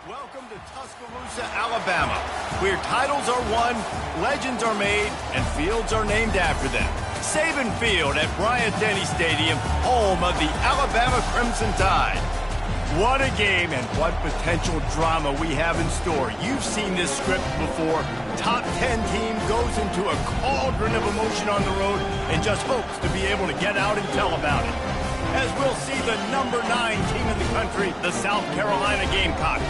Welcome to Tuscaloosa, Alabama, where titles are won, legends are made, and fields are named after them. Saban Field at Bryant-Denny Stadium, home of the Alabama Crimson Tide. What a game and what potential drama we have in store. You've seen this script before. Top 10 team goes into a cauldron of emotion on the road and just hopes to be able to get out and tell about it. As we'll see the number 9 team in the country, the South Carolina Gamecocks,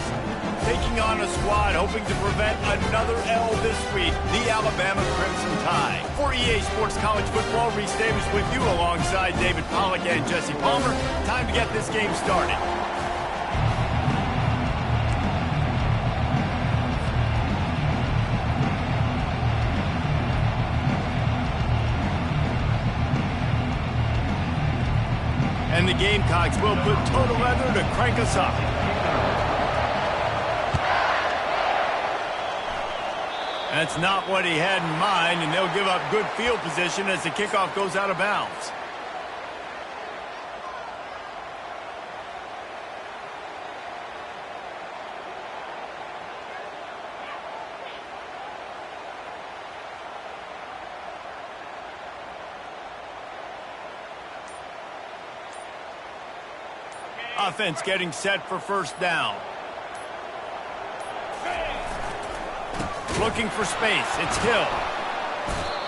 taking on a squad hoping to prevent another L this week, the Alabama Crimson Tide. For EA Sports College Football, Reese Davis with you alongside David Pollack and Jesse Palmer. Time to get this game started. And the Gamecocks will put total leather to crank us up. That's not what he had in mind, and they'll give up good field position as the kickoff goes out of bounds. Offense getting set for first down. Looking for space. It's Hill.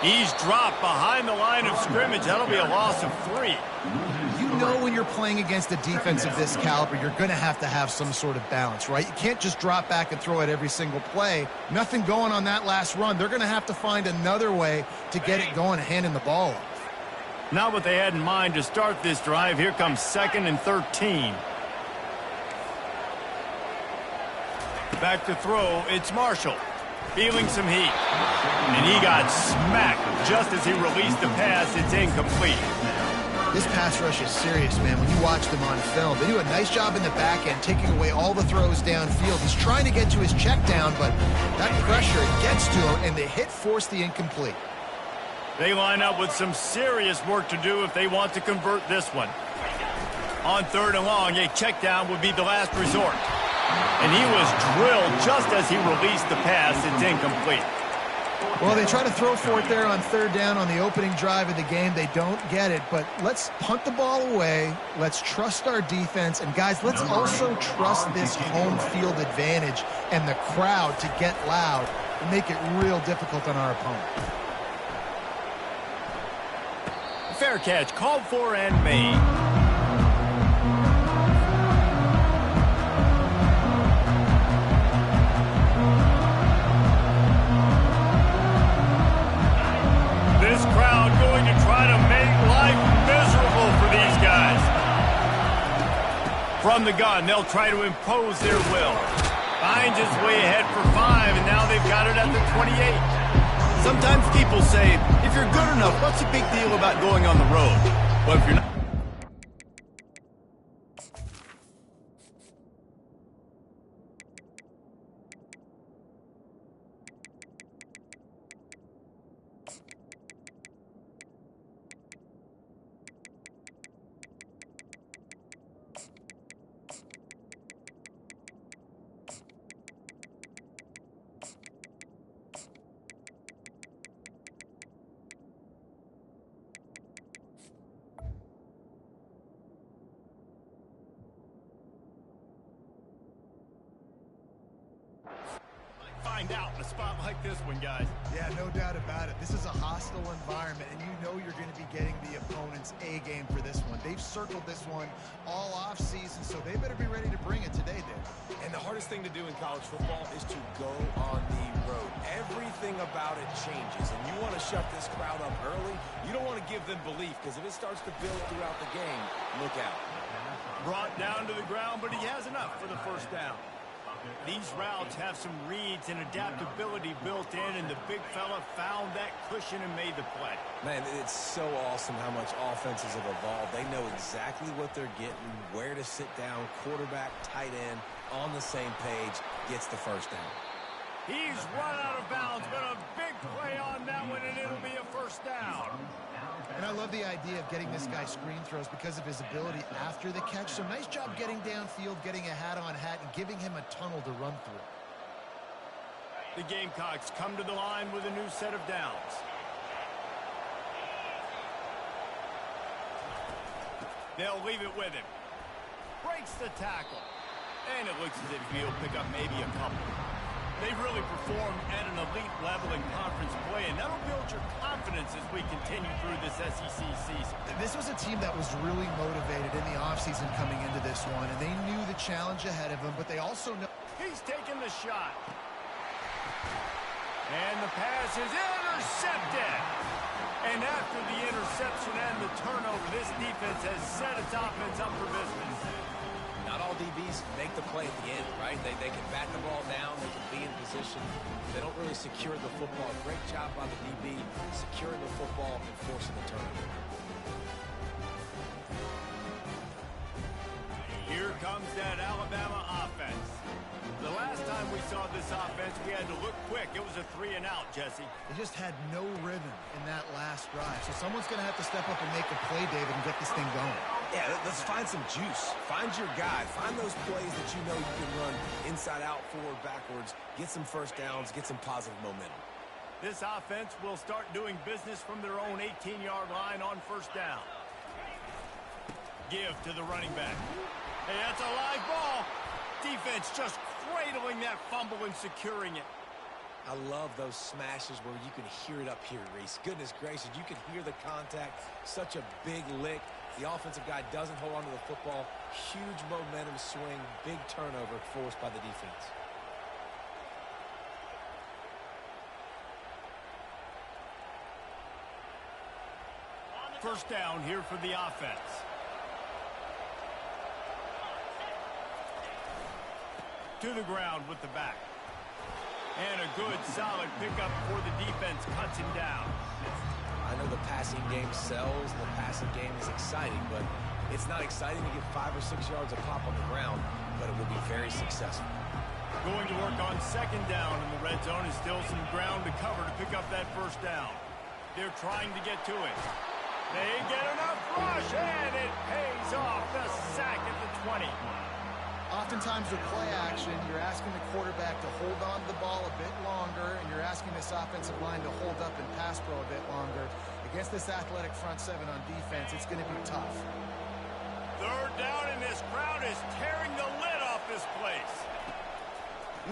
He's dropped behind the line of scrimmage. That'll be a loss of 3. You know when you're playing against a defense of this caliber, you're going to have some sort of balance, right? You can't just drop back and throw it every single play. Nothing going on that last run. They're going to have to find another way to get it going, handing the ball off. Not what they had in mind to start this drive. Here comes 2nd and 13. Back to throw. It's Marshall. Feeling some heat. And he got smacked just as he released the pass. It's incomplete. This pass rush is serious, man. When you watch them on film, they do a nice job in the back end, taking away all the throws downfield. He's trying to get to his check down, but that pressure gets to him, and the hit forced the incomplete. They line up with some serious work to do if they want to convert this one. On 3rd and long, a check down would be the last resort. And he was drilled just as he released the pass. It's incomplete. Well, they try to throw for it there on 3rd down on the opening drive of the game. They don't get it, but let's punt the ball away. Let's trust our defense. And, guys, let's also trust this home field advantage and the crowd to get loud and make it real difficult on our opponent. Fair catch, called for and made. This crowd going to try to make life miserable for these guys. From the gun, they'll try to impose their will. Finds his way ahead for 5, and now they've got it at the 28. Sometimes people say, if you're good enough, what's the big deal about going on the road? Well, if you're not... Find out in a spot like this one, guys. Yeah, no doubt about it. This is a hostile environment, and you know you're going to be getting the opponent's A game for this one. They've circled this one all off-season, so they better be ready to bring it today, Dave. And the hardest thing to do in college football is to go on the road. Everything about it changes, and you want to shut this crowd up early. You don't want to give them belief, because if it starts to build throughout the game, look out. Brought down to the ground, but he has enough for the first down. These routes have some reads and adaptability built in, and the big fella found that cushion and made the play. Man, it's so awesome how much offenses have evolved. They know exactly what they're getting, where to sit down, quarterback, tight end, on the same page, gets the first down. He's run out of bounds, but a big play on that one, and it'll be a first down. And I love the idea of getting this guy screen throws because of his ability after the catch. So nice job getting downfield, getting a hat-on-hat, and giving him a tunnel to run through. The Gamecocks come to the line with a new set of downs. They'll leave it with him. Breaks the tackle. And it looks as if he'll pick up maybe a couple. They've really performed at an elite level in conference play, and that'll build your confidence as we continue through this SEC season. This was a team that was really motivated in the offseason coming into this one, and they knew the challenge ahead of them, but they also know... He's taking the shot. And the pass is intercepted. And after the interception and the turnover, this defense has set its offense up for business. Not all DBs make the play at the end, right? They can bat the ball down. They can be in position. They don't really secure the football. Great job by the DB securing the football and forcing the turnover. Here comes that Alabama offense. The last time we saw this offense, we had to look quick. It was a 3-and-out, Jesse. They just had no rhythm in that last drive. So someone's going to have to step up and make a play, David, and get this thing going. Yeah, let's find some juice. Find your guy. Find those plays that you know you can run inside out, forward, backwards. Get some first downs. Get some positive momentum. This offense will start doing business from their own 18-yard line on first down. Give to the running back. Hey, that's a live ball. Defense just cradling that fumble and securing it. I love those smashes where you can hear it up here, Reese. Goodness gracious, you can hear the contact. Such a big lick. The offensive guy doesn't hold on to the football. Huge momentum swing, big turnover forced by the defense. First down here for the offense. To the ground with the back. And a good, solid pickup for the defense. Cuts him down. I know the passing game sells, and the passing game is exciting, but it's not exciting to get 5 or 6 yards a pop on the ground, but it will be very successful. Going to work on second down in the red zone is still some ground to cover to pick up that first down. They're trying to get to it. They get enough rush, and it pays off. The sack at the 20. Oftentimes with play action, you're asking the quarterback to hold on to the ball a bit longer, and you're asking this offensive line to hold up and pass pro a bit longer. Against this athletic front seven on defense, it's going to be tough. Third down, and this crowd is tearing the lid off this place.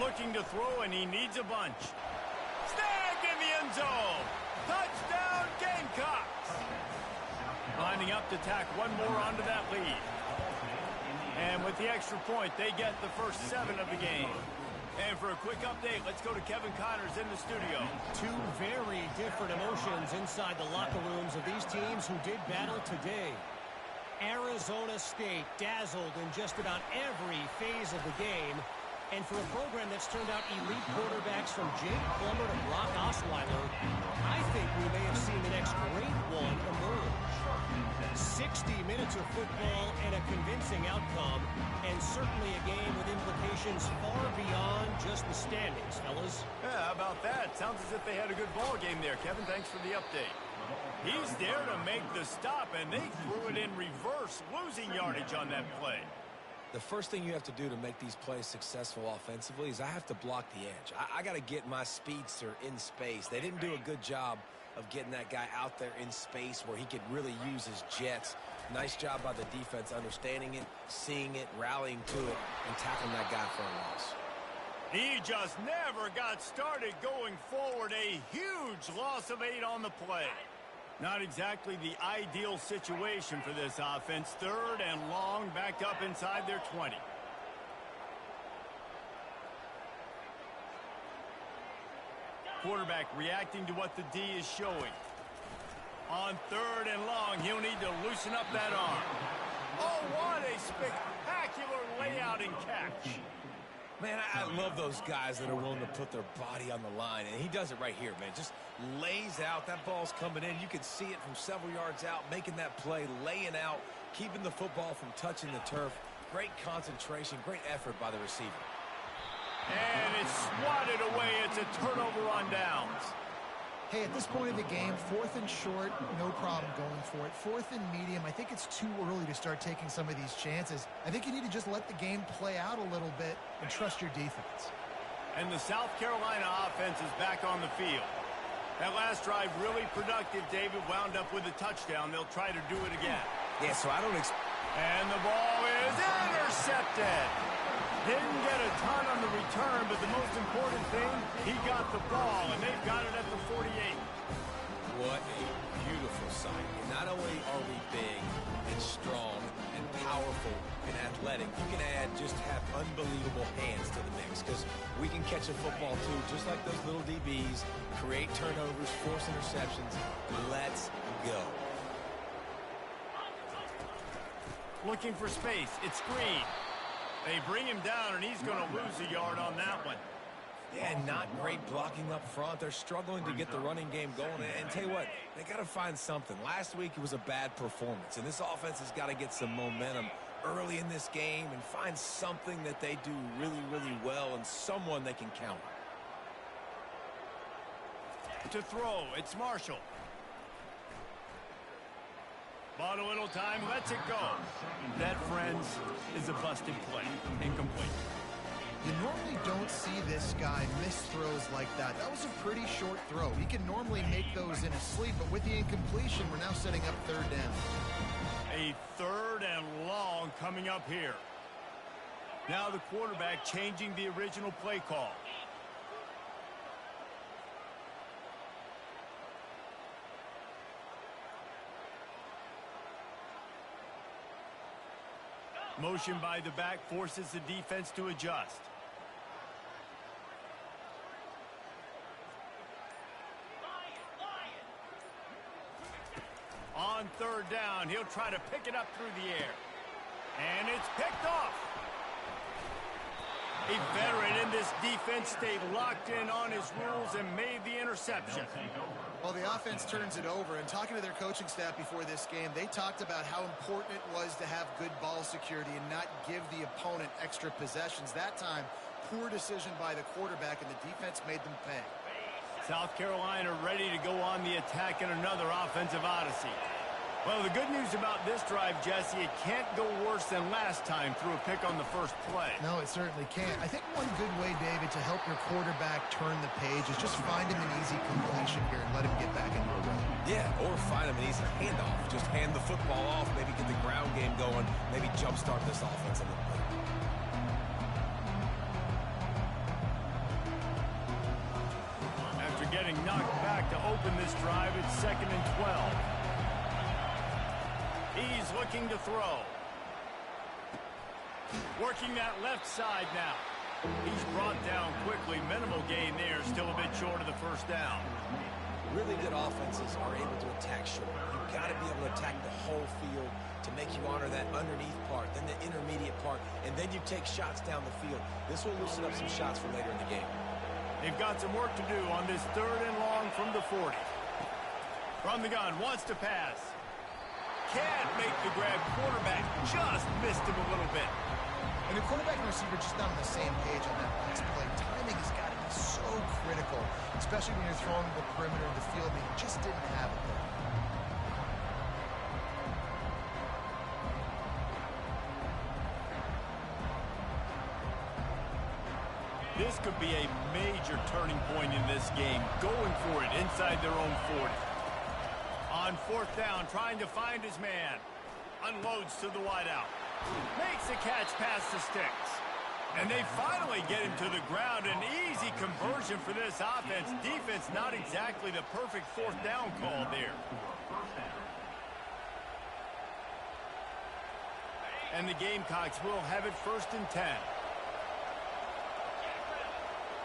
Looking to throw, and he needs a bunch. Snagged in the end zone. Touchdown, Gamecocks. Lining up to tack one more onto that lead. And with the extra point, they get the first 7 of the game. And for a quick update, let's go to Kevin Connors in the studio. Two very different emotions inside the locker rooms of these teams who did battle today. Arizona State dazzled in just about every phase of the game. And for a program that's turned out elite quarterbacks from Jake Plummer to Brock Osweiler, I think we may have seen the next great one emerge. 60 minutes of football and a convincing outcome, and certainly a game with implications far beyond just the standings, fellas. Yeah, how about that? Sounds as if they had a good ball game there. Kevin, thanks for the update. He's there to make the stop, and they threw it in reverse, losing yardage on that play. The first thing you have to do to make these plays successful offensively is I have to block the edge. I got to get my speedster in space. They didn't do a good job of getting that guy out there in space where he could really use his jets. Nice job by the defense understanding it, seeing it, rallying to it, and tackling that guy for a loss. He just never got started going forward. A huge loss of 8 on the play. Not exactly the ideal situation for this offense. Third and long, backed up inside their 20. Quarterback reacting to what the D is showing. On third and long, he'll need to loosen up that arm. Oh, what a spectacular layout and catch. Man, I love those guys that are willing to put their body on the line, and he does it right here, man. Just lays out. That ball's coming in. You can see it from several yards out, making that play, laying out, keeping the football from touching the turf. Great concentration, great effort by the receiver. And it's swatted away. It's a turnover on downs. Hey, at this point of the game, 4th and short, no problem going for it. 4th and medium, I think it's too early to start taking some of these chances. I think you need to just let the game play out a little bit and trust your defense. And the South Carolina offense is back on the field. That last drive really productive. David wound up with a touchdown. They'll try to do it again. Yeah, so I don't expect... And the ball is intercepted. Didn't get a ton on the return, but the most important thing, he got the ball, and they've got it at the 48. What a beautiful sight. And not only are we big and strong and powerful and athletic, you can just have unbelievable hands to the mix, because we can catch a football too, just like those little DBs, create turnovers, force interceptions. Let's go. Looking for space. It's Green. They bring him down, and he's going to lose a yard on that one. Yeah, not great blocking up front. They're struggling to get the running game going. And tell you what, they got to find something. Last week it was a bad performance, and this offense has got to get some momentum early in this game and find something that they do really, really well and someone they can count on. To throw, it's Marshall. Bought a little time, lets it go. That, friends, is a busted play. Incomplete. You normally don't see this guy miss throws like that. That was a pretty short throw. He can normally make those in his sleep, but with the incompletion, we're now setting up 3rd down. A 3rd and long coming up here. Now the quarterback changing the original play call. Motion by the back forces the defense to adjust. On 3rd down, he'll try to pick it up through the air. And it's picked off. A veteran in this defense stayed locked in on his rules and made the interception. Well, the offense turns it over, and talking to their coaching staff before this game, they talked about how important it was to have good ball security and not give the opponent extra possessions. That time, poor decision by the quarterback, and the defense made them pay. South Carolina ready to go on the attack in another offensive odyssey. Well, the good news about this drive, Jesse, it can't go worse than last time through a pick on the first play. No, it certainly can't. I think one good way, David, to help your quarterback turn the page is just find him an easy completion here and let him get back into a rhythm. Yeah, or find him an easy handoff. Just hand the football off, maybe get the ground game going, maybe jumpstart this offense a little bit. After getting knocked back to open this drive, it's 2nd and 12. He's looking to throw. Working that left side now. He's brought down quickly. Minimal gain there. Still a bit short of the 1st down. Really good offenses are able to attack short. You've got to be able to attack the whole field to make you honor that underneath part, then the intermediate part, and then you take shots down the field. This will loosen up some shots for later in the game. They've got some work to do on this 3rd and long from the 40. From the gun, wants to pass. Can't make the grab. Quarterback just missed him a little bit. And the quarterback and receiver just not on the same page on that last play. Timing has got to be so critical, especially when you're throwing the perimeter of the field, and he just didn't have it there. This could be a major turning point in this game. Going for it inside their own 40. On 4th down, trying to find his man. Unloads to the wideout. Makes a catch past the sticks. And they finally get him to the ground. An easy conversion for this offense. Defense not exactly the perfect 4th down call there. And the Gamecocks will have it 1st and 10.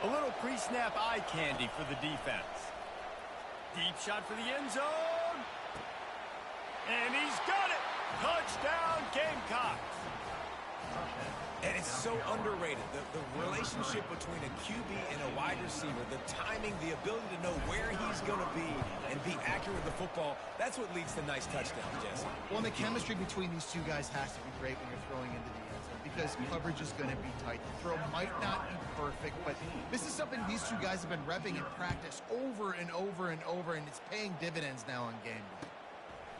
A little pre-snap eye candy for the defense. Deep shot for the end zone. And he's got it. Touchdown, Gamecocks. And it's so underrated. The relationship between a QB and a wide receiver, the timing, the ability to know where he's going to be and be accurate with the football, that's what leads to nice touchdowns, Jesse. Well, and the chemistry between these two guys has to be great when you're throwing into the end zone, because because coverage is going to be tight. The throw might not be perfect, but this is something these two guys have been repping in practice over and over and over, and it's paying dividends now on game day.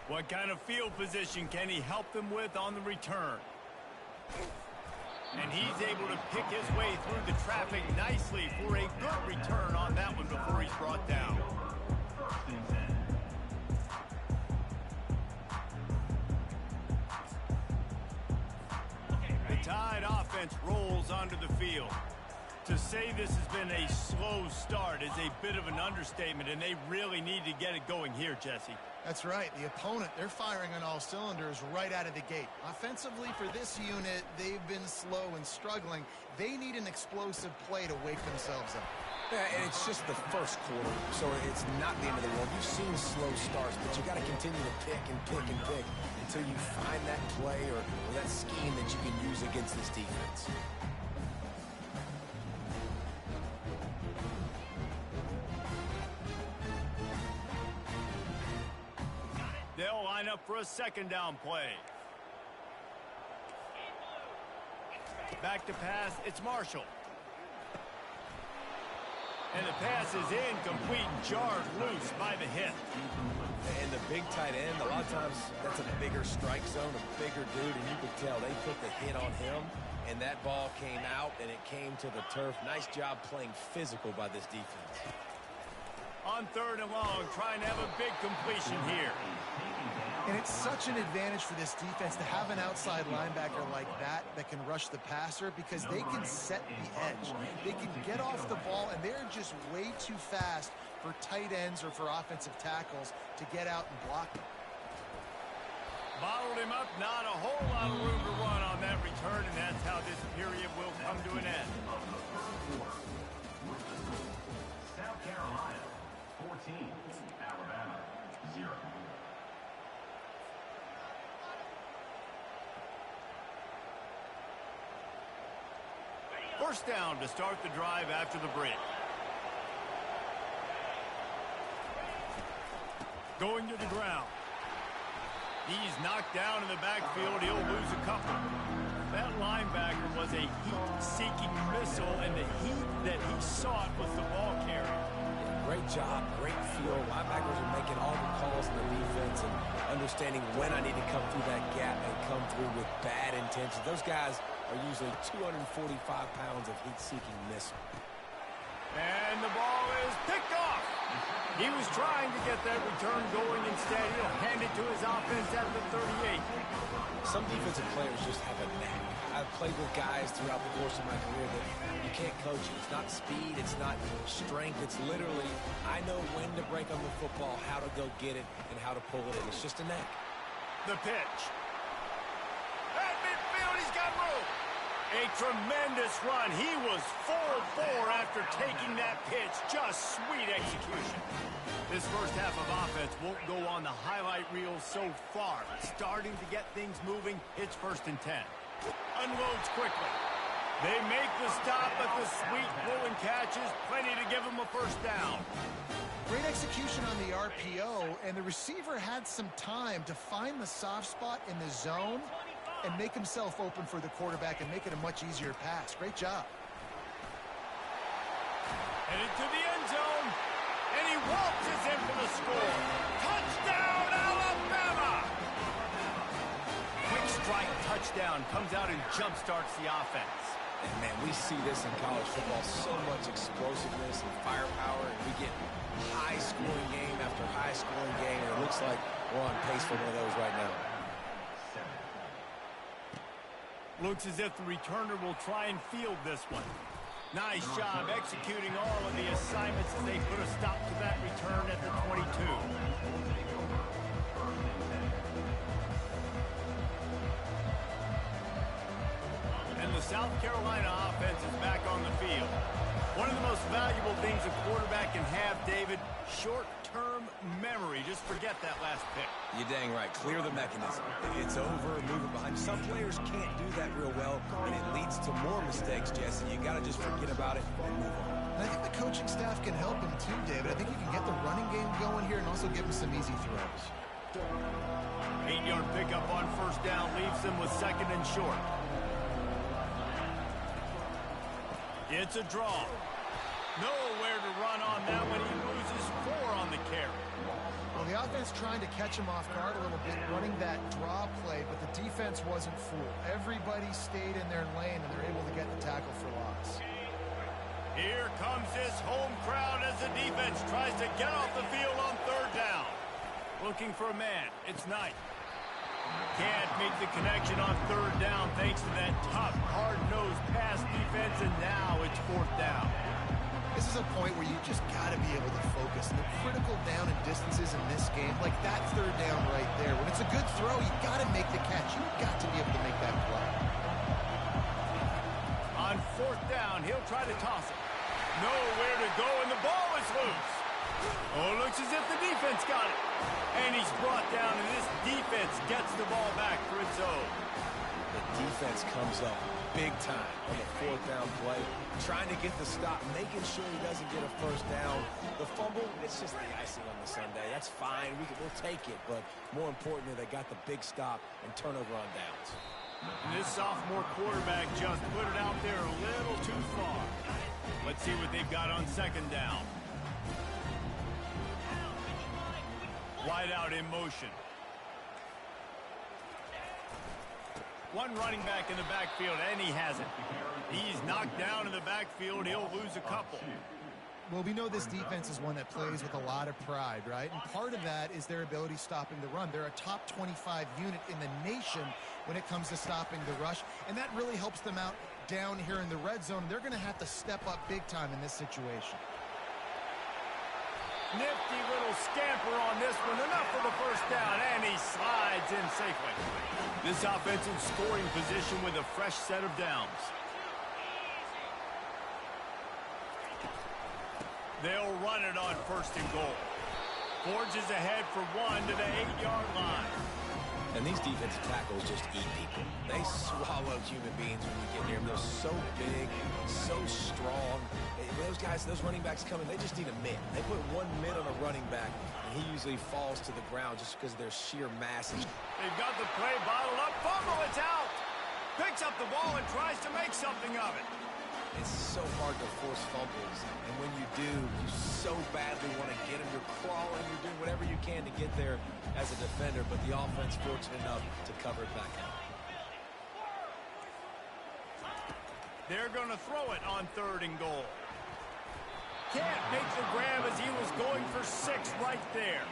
What kind of field position can he help them with on the return? And he's able to pick his way through the traffic nicely for a good return on that one before he's brought down. The Tide offense rolls onto the field. To say this has been a slow start is a bit of an understatement, and they really need to get it going here, Jesse. That's right. The opponent, they're firing on all cylinders right out of the gate. Offensively, for this unit, they've been slow and struggling. They need an explosive play to wake themselves up. Yeah, and it's just the first quarter, so it's not the end of the world. You've seen slow starts, but you got to continue to pick and pick and pick until you find that play or that scheme that you can use against this defense. They'll line up for a second down play. Back to pass, it's Marshall. And the pass is incomplete, jarred loose by the hit. And the big tight end, a lot of times that's a bigger strike zone, a bigger dude, and you could tell they put the hit on him, and that ball came out, and it came to the turf. Nice job playing physical by this defense. On third and long, trying to have a big completion here. And it's such an advantage for this defense to have an outside linebacker like that can rush the passer because they can set the edge. They can get off the ball, and they're just way too fast for tight ends or for offensive tackles to get out and block them. Bottled him up, not a whole lot of room to run on that return, and that's how this period will come to an end. South Carolina, 14, Alabama, 0. First down to start the drive after the break. Going to the ground. He's knocked down in the backfield. He'll lose a couple. That linebacker was a heat-seeking missile, and the heat that he sought was the ball carrier. Great job, great feel. Linebackers are making all the calls in the defense and understanding when I need to come through that gap and come through with bad intentions. Those guys are usually 245 pounds of heat-seeking missile. And the ball is picked off. He was trying to get that return going. Instead, he'll hand it to his offense at the 38. Some defensive players just have a knack. I've played with guys throughout the course of my career that you can't coach it. It's not speed, it's not strength. It's literally, I know when to break on the football, how to go get it, and how to pull it in. It's just a knack. The pitch. At midfield, he's got room. A tremendous run. He was 4-4 after taking that pitch. Just sweet execution. This first half of offense won't go on the highlight reel so far. Starting to get things moving. It's 1st and 10. Unloads quickly. They make the stop, but the sweet pull and catch is plenty to give them a first down. Great execution on the RPO, and the receiver had some time to find the soft spot in the zone and make himself open for the quarterback and make it a much easier pass. Great job. Headed to the end zone, and he waltzes in for the score. Touchdown, Alabama! Quick strike touchdown comes out and jumpstarts the offense. And, man, we see this in college football, so much explosiveness and firepower, and we get high-scoring game after high-scoring game, and it looks like we're on pace for one of those right now. Looks as if the returner will try and field this one. Nice job executing all of the assignments as they put a stop to that return at the 22. And the South Carolina offense is back on the field. One of the most valuable things a quarterback can have, David, short-term memory. Just forget that last pick. You're dang right. Clear the mechanism. It's over, move it behind. Some players can't do that real well, and it leads to more mistakes, Jesse. You got to just forget about it and move on. And I think the coaching staff can help him too, David. I think you can get the running game going here and also give him some easy throws. 8-yard pickup on first down leaves them with 2nd and short. It's a draw. Nowhere to run on that when he loses 4 on the carry. Well, the offense trying to catch him off guard a little bit, running that draw play, but the defense wasn't fooled. Everybody stayed in their lane, and they're able to get the tackle for loss. Here comes this home crowd as the defense tries to get off the field on 3rd down. Looking for a man. It's Knight. Can't make the connection on 3rd down thanks to that tough, hard-nosed pass defense, and now it's 4th down. This is a point where you just got to be able to focus. And the critical down and distances in this game, like that 3rd down right there, when it's a good throw, you got to make the catch. You've got to be able to make that play. On 4th down, he'll try to toss it. Nowhere to go, and the ball is loose. Oh, looks as if the defense got it. And he's brought down, and this defense gets the ball back for its own. The defense comes up big time on the 4th down play, trying to get the stop, making sure he doesn't get a 1st down. The fumble, it's just the icing on the sundae. That's fine. We'll take it. But more importantly, they got the big stop and turnover on downs. And this sophomore quarterback just put it out there a little too far. Let's see what they've got on 2nd down. Wide out in motion. One running back in the backfield, and he has it. He's knocked down in the backfield. He'll lose a couple. Well, we know this defense is one that plays with a lot of pride, right? And part of that is their ability stopping the run. They're a top 25 unit in the nation when it comes to stopping the rush, and that really helps them out down here in the red zone. They're going to have to step up big time in this situation. Nifty little scamper on this one. Enough for the 1st down, and he slides in safely. This offense in scoring position with a fresh set of downs. They'll run it on 1st and goal. Forges ahead for 1 to the 8-yard line. And these defensive tackles just eat people. They swallow human beings when you get near them. They're so big, so strong. Those guys, those running backs coming, they just need a mitt. They put 1 mitt on a running back, and he usually falls to the ground just because of their sheer mass. They've got the play bottled up. Fumble, it's out. Picks up the ball and tries to make something of it. It's so hard to force fumbles, and when you do, you so badly want to get them. You're crawling, you're doing whatever you can to get there as a defender, but the offense fortunate enough to cover it back out. They're going to throw it on 3rd and goal. Can't make the grab as he was going for 6 right there.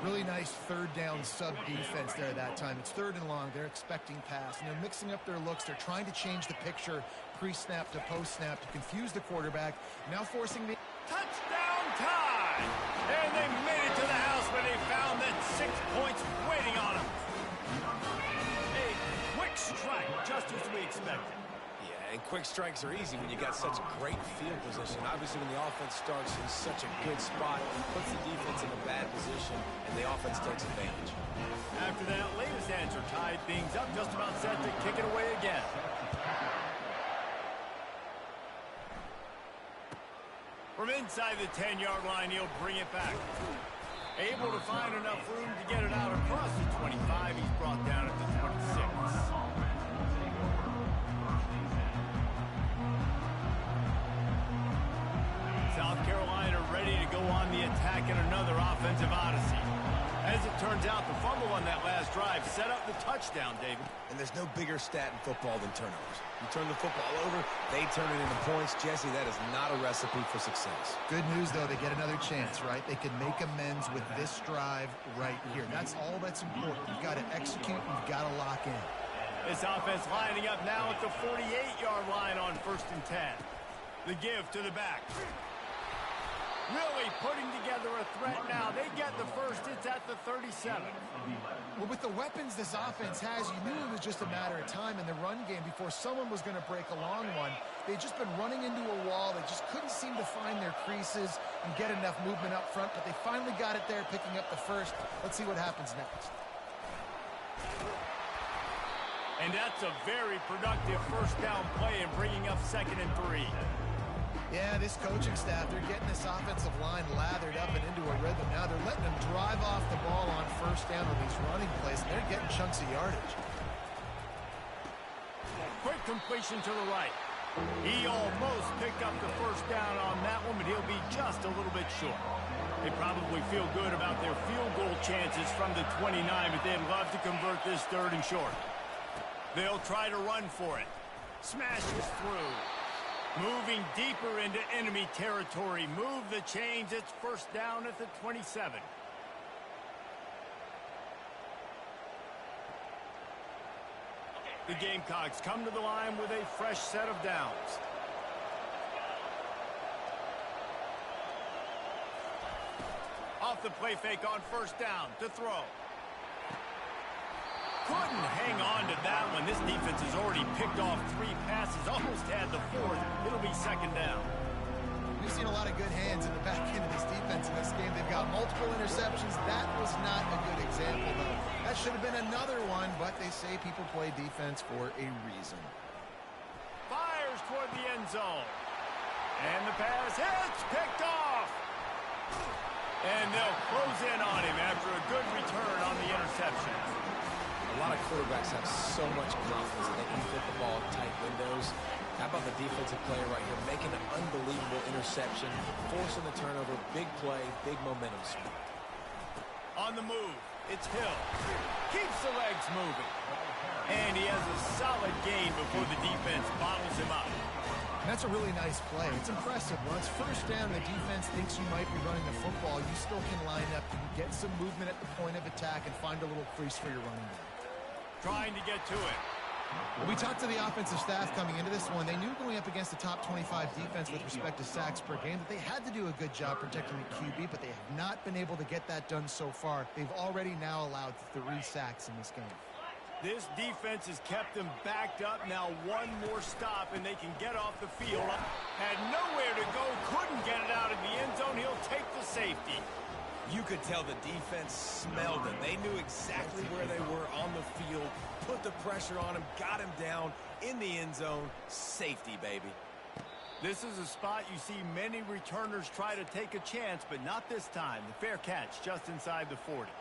Really nice 3rd down sub defense there that time. It's 3rd and long. They're expecting pass, and they're mixing up their looks. They're trying to change the picture pre-snap to post-snap to confuse the quarterback. Now forcing the touchdown time! And they made it to the house where they found that 6 points waiting on them. A quick strike, just as we expected. Yeah, and quick strikes are easy when you got such a great field position. Obviously, when the offense starts in such a good spot, it puts the defense in a bad position, and the offense takes advantage. After that latest answer tied things up, just about set to kick it away again. From inside the 10-yard line, he'll bring it back. Able to find enough room to get it out across the 25. He's brought down at the 26. South Carolina ready to go on the attack in another offensive odyssey. As it turns out, the fumble on that last drive set up the touchdown, David. And there's no bigger stat in football than turnovers. You turn the football over, they turn it into points. Jesse, that is not a recipe for success. Good news, though, they get another chance, right? They can make amends with this drive right here. That's all that's important. You've got to execute, you've got to lock in. This offense lining up now at the 48-yard line on 1st and 10. The give to the back. Really putting together a threat now. They get the first. It's at the 37. Well, with the weapons this offense has, you knew it was just a matter of time in the run game before someone was going to break a long one. They'd just been running into a wall. They just couldn't seem to find their creases and get enough movement up front, but they finally got it there, picking up the first. Let's see what happens next. And that's a very productive 1st down play and bringing up 2nd and 3. Yeah, this coaching staff, they're getting this offensive line lathered up and into a rhythm. Now they're letting them drive off the ball on 1st down on these running plays, and they're getting chunks of yardage. Quick completion to the right. He almost picked up the first down on that one, but he'll be just a little bit short. They probably feel good about their field goal chances from the 29, but they'd love to convert this 3rd and short. They'll try to run for it. Smashes through. Moving deeper into enemy territory. Move the chains. It's first down at the 27. The Gamecocks come to the line with a fresh set of downs. Off the play fake on first down to throw. Couldn't hang on to that one. This defense has already picked off 3 passes, almost had the 4th. It'll be 2nd down. We've seen a lot of good hands in the back end of this defense in this game. They've got multiple interceptions. That was not a good example, though. That should have been another one, but they say people play defense for a reason. Fires toward the end zone. And the pass hits, picked off. And they'll close in on him after a good return on the interception. A lot of quarterbacks have so much confidence that they can fit the ball in tight windows. How about the defensive player right here making an unbelievable interception, forcing the turnover, big play, big momentum swing. On the move, it's Hill. Keeps the legs moving. And he has a solid gain before the defense bottles him up. That's a really nice play. It's impressive. When it's first down, the defense thinks you might be running the football. You still can line up, you can get some movement at the point of attack and find a little crease for your running back. Trying to get to it. We talked to the offensive staff coming into this one. They knew going up against the top 25 defense with respect to sacks per game that they had to do a good job protecting the QB, but they have not been able to get that done so far. They've already now allowed 3 sacks in this game. This defense has kept them backed up. Now one more stop and they can get off the field. Had nowhere to go, couldn't get it out of the end zone. He'll take the safety. You could tell the defense smelled it. They knew exactly where they were on the field, put the pressure on him, got him down in the end zone. Safety, baby. This is a spot you see many returners try to take a chance, but not this time. The fair catch just inside the 40.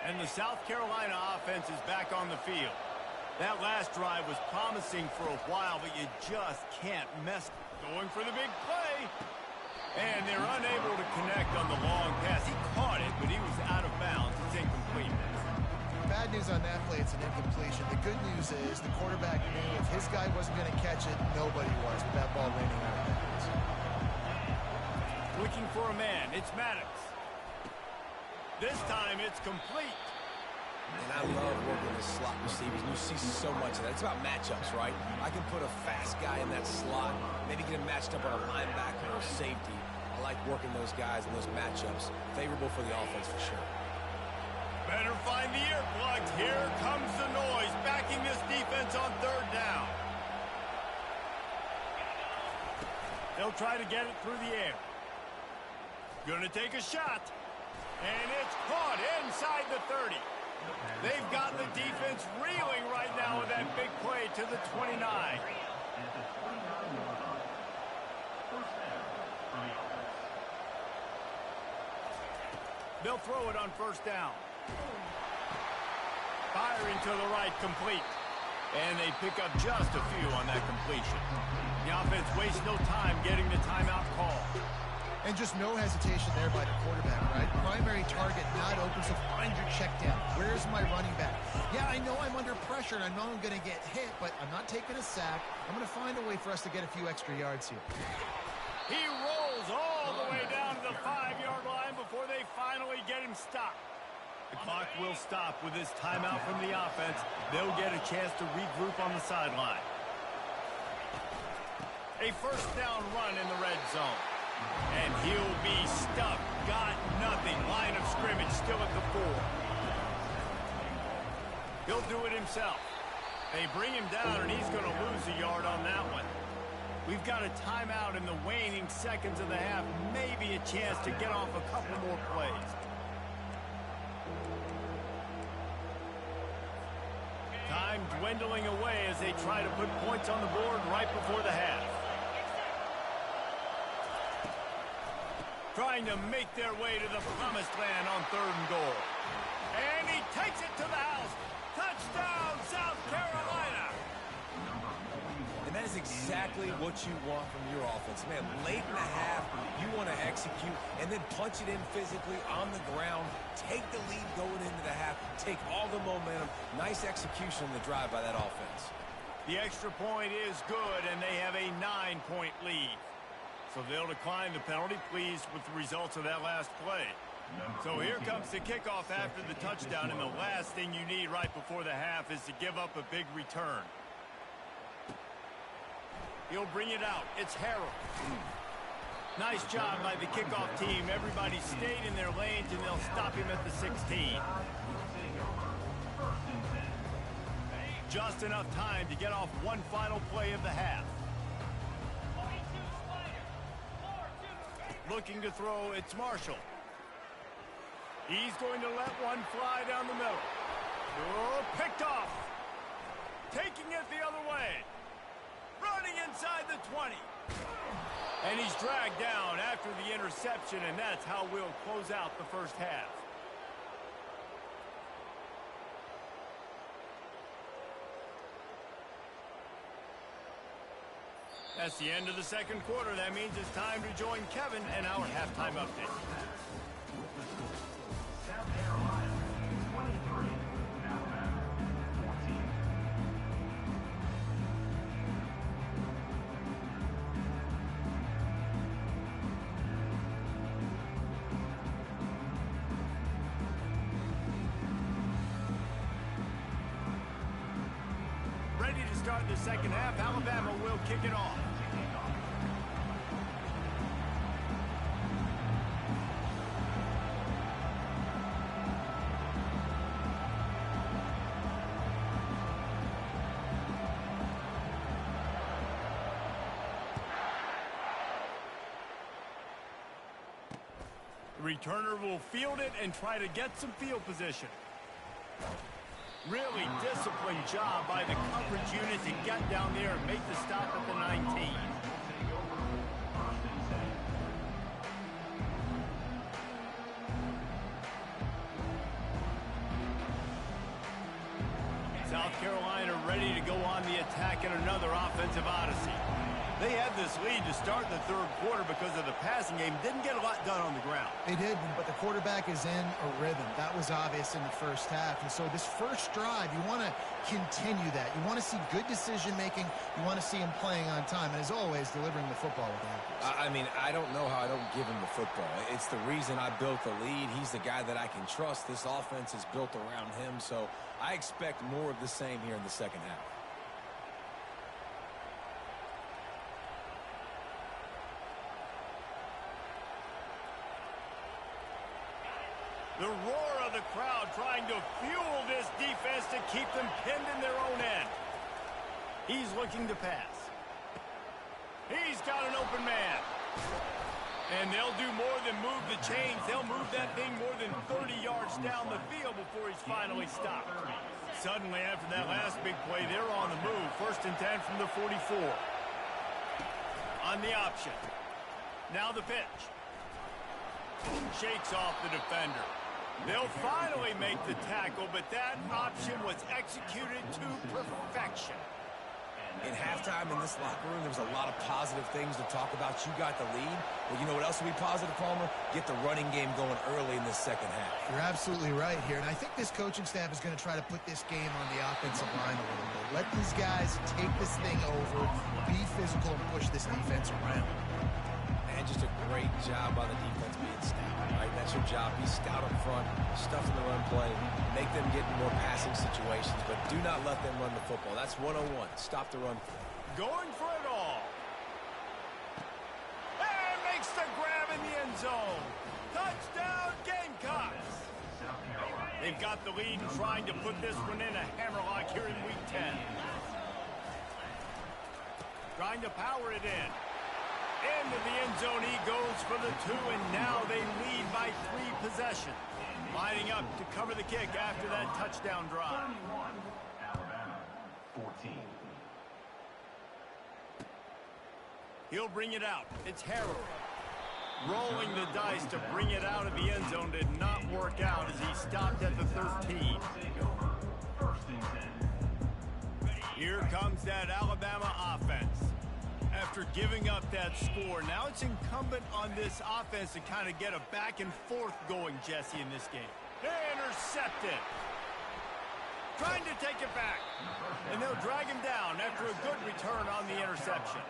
And the South Carolina offense is back on the field. That last drive was promising for a while, but you just can't mess. Going for the big play. And they're unable to connect on the long pass. He caught it, but he was out of bounds. It's incomplete. Bad news on that play, it's an incompletion. The good news is the quarterback knew if his guy wasn't going to catch it, nobody was with that ball landing out of bounds. Looking for a man. It's Maddox. This time it's complete. And I love working the slot receivers. You see so much of that. It's about matchups, right? I can put a fast guy in that slot, maybe get him matched up on a linebacker or safety. I like working those guys in those matchups. Favorable for the offense for sure. Better find the earplugs. Here comes the noise, backing this defense on 3rd down. They'll try to get it through the air. Gonna take a shot. And it's caught inside the 30. They've got the defense reeling right now with that big play to the 29. They'll throw it on 1st down. Firing to the right, complete. And they pick up just a few on that completion. The offense wastes no time getting the timeout call. And just no hesitation there by the quarterback, right? Primary target not open, so find your check down. Where's my running back? Yeah, I know I'm under pressure, and I know I'm going to get hit, but I'm not taking a sack. I'm going to find a way for us to get a few extra yards here. He rolls all the way down to the 5-yard line before they finally get him stopped. The clock will stop with this timeout from the offense. They'll get a chance to regroup on the sideline. A 1st down run in the red zone. And he'll be stuck. Got nothing. Line of scrimmage still at the 4. He'll do it himself. They bring him down, and he's going to lose a yard on that one. We've got a timeout in the waning seconds of the half. Maybe a chance to get off a couple more plays. Time dwindling away as they try to put points on the board right before the half. trying to make their way to the promised land on 3rd and goal. And he takes it to the house. Touchdown, South Carolina! And that is exactly what you want from your offense. Man, late in the half, you want to execute and then punch it in physically on the ground, take the lead going into the half, take all the momentum. Nice execution on the drive by that offense. The extra point is good, and they have a 9-point lead. So they'll decline the penalty, pleased with the results of that last play. So here comes the kickoff after the touchdown, and the last thing you need right before the half is to give up a big return. He'll bring it out. It's Harrell. Nice job by the kickoff team. Everybody stayed in their lanes, and they'll stop him at the 16. Just enough time to get off one final play of the half. Looking to throw, it's Marshall. He's going to let one fly down the middle. Oh, picked off. Taking it the other way. Running inside the 20. And he's dragged down after the interception, and that's how we'll close out the first half. That's the end of the second quarter. That means it's time to join Kevin and our halftime update. South Carolina, 23, Alabama, 14. Ready to start the second half. Alabama will kick it off. The returner will field it and try to get some field position. Really disciplined job by the coverage unit to get down there and make the stop at the 19. South Carolina ready to go on the attack in another offensive odyssey. They had this lead to start the third quarter because of the passing game. Didn't get a lot done on the ground. They did, but the quarterback is in a rhythm. That was obvious in the first half. And so this first drive, you want to continue that. You want to see good decision-making. You want to see him playing on time. And as always, delivering the football with accuracy. I mean, I don't know how I don't give him the football. It's the reason I built the lead. He's the guy that I can trust. This offense is built around him. So I expect more of the same here in the second half. The roar of the crowd trying to fuel this defense to keep them pinned in their own end. He's looking to pass. He's got an open man. And they'll do more than move the chains. They'll move that thing more than 30 yards down the field before he's finally stopped. Suddenly, after that last big play, they're on the move. 1st and 10 from the 44. On the option. Now the pitch. Shakes off the defender. They'll finally make the tackle, but that option was executed to perfection. In halftime in this locker room, there was a lot of positive things to talk about. You got the lead. Well, you know what else will be positive, Palmer? Get the running game going early in this second half. You're absolutely right here. And I think this coaching staff is going to try to put this game on the offensive line a little bit. Let these guys take this thing over, be physical, and push this defense around. And just a great job by the defense being stout. Right? That's your job. Be stout up front, stuff in the run play, make them get in more passing situations, but do not let them run the football. That's 101. Stop the run play. Going for it all. And makes the grab in the end zone. Touchdown, Gamecocks. They've got the lead and trying to put this one in a hammerlock here in Week 10. Trying to power it in. Into the end zone he goes for the 2, and now they lead by 3 possessions. Lining up to cover the kick after that touchdown drive. 31, Alabama, 14. He'll bring it out. It's Harrell. Rolling the dice to bring it out of the end zone did not work out as he stopped at the 13. First and 10. Here comes that Alabama offense. After giving up that score, now it's incumbent on this offense to kind of get a back and forth going, Jesse, in this game. They intercept it. Trying to take it back. And they'll drag him down after a good return on the interception.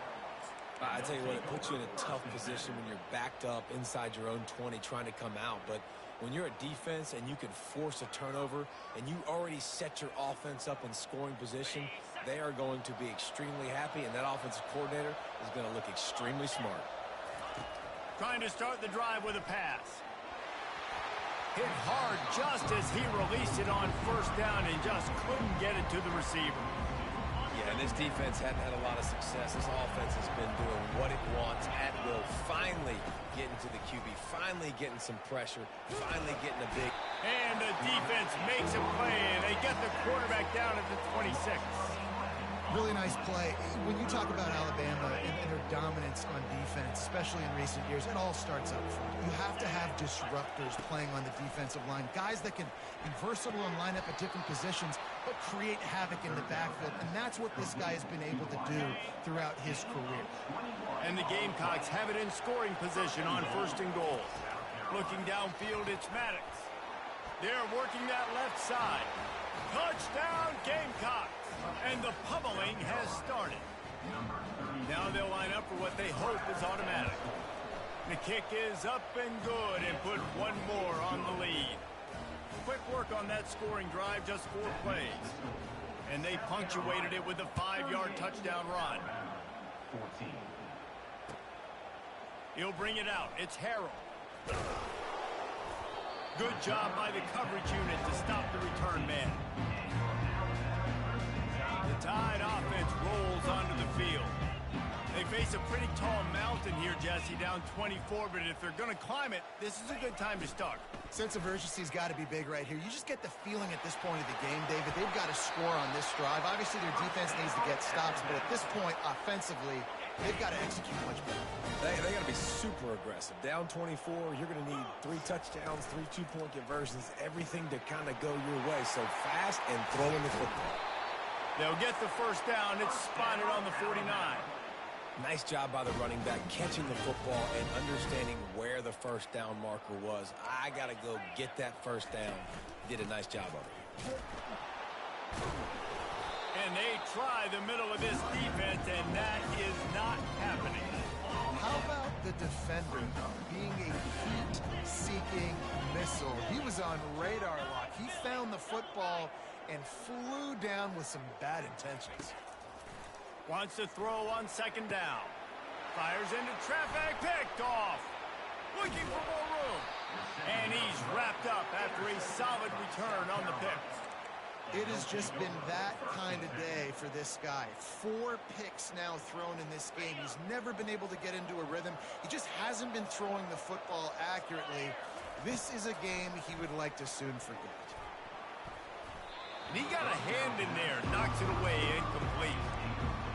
I tell you what, it puts you in a tough position when you're backed up inside your own 20 trying to come out. But when you're a defense and you can force a turnover and you already set your offense up in scoring position, they are going to be extremely happy, and that offensive coordinator is going to look extremely smart. Trying to start the drive with a pass. Hit hard just as he released it on first down and just couldn't get it to the receiver. Yeah, and this defense hadn't had a lot of success. This offense has been doing what it wants at will. Finally getting to the QB, finally getting some pressure, finally getting a big... And the defense makes a play, and they get the quarterback down at the 26. Really nice play. When you talk about Alabama and their dominance on defense, especially in recent years, it all starts up front. You have to have disruptors playing on the defensive line, guys that can be versatile and line up at different positions, but create havoc in the backfield, and that's what this guy has been able to do throughout his career. And the Gamecocks have it in scoring position on first and goal. Looking downfield, it's Maddox. They're working that left side. Touchdown, Gamecocks! And the pummeling has started. Now they'll line up for what they hope is automatic. The kick is up and good and put one more on the lead. Quick work on that scoring drive, just 4 plays. And they punctuated it with a 5-yard touchdown run. 14. He'll bring it out. It's Harrell. Good job by the coverage unit to stop the return man. The Tide offense rolls onto the field. They face a pretty tall mountain here, Jesse, down 24, but if they're going to climb it, this is a good time to start. Sense of urgency's got to be big right here. You just get the feeling at this point of the game, David, they've got to score on this drive. Obviously, their defense needs to get stops, but at this point, offensively, they've got to execute much better. They got to be super aggressive. Down 24, you're going to need 3 touchdowns, 3 two-point conversions, everything to kind of go your way. So fast and throwing the football. They'll get the first down. It's spotted on the 49. Nice job by the running back catching the football and understanding where the first down marker was. I got to go get that first down. Did a nice job of it. And they try the middle of this defense, and that is not happening. How about the defender being a heat-seeking missile? He was on radar lock. He found the football and flew down with some bad intentions. Wants to throw on second down. Fires into traffic, picked off. Looking for more room. And he's wrapped up after a solid return on the pick. It has just been that kind of day for this guy. 4 picks now thrown in this game. He's never been able to get into a rhythm. He just hasn't been throwing the football accurately. This is a game he would like to soon forget. He got a hand in there, knocks it away, incomplete.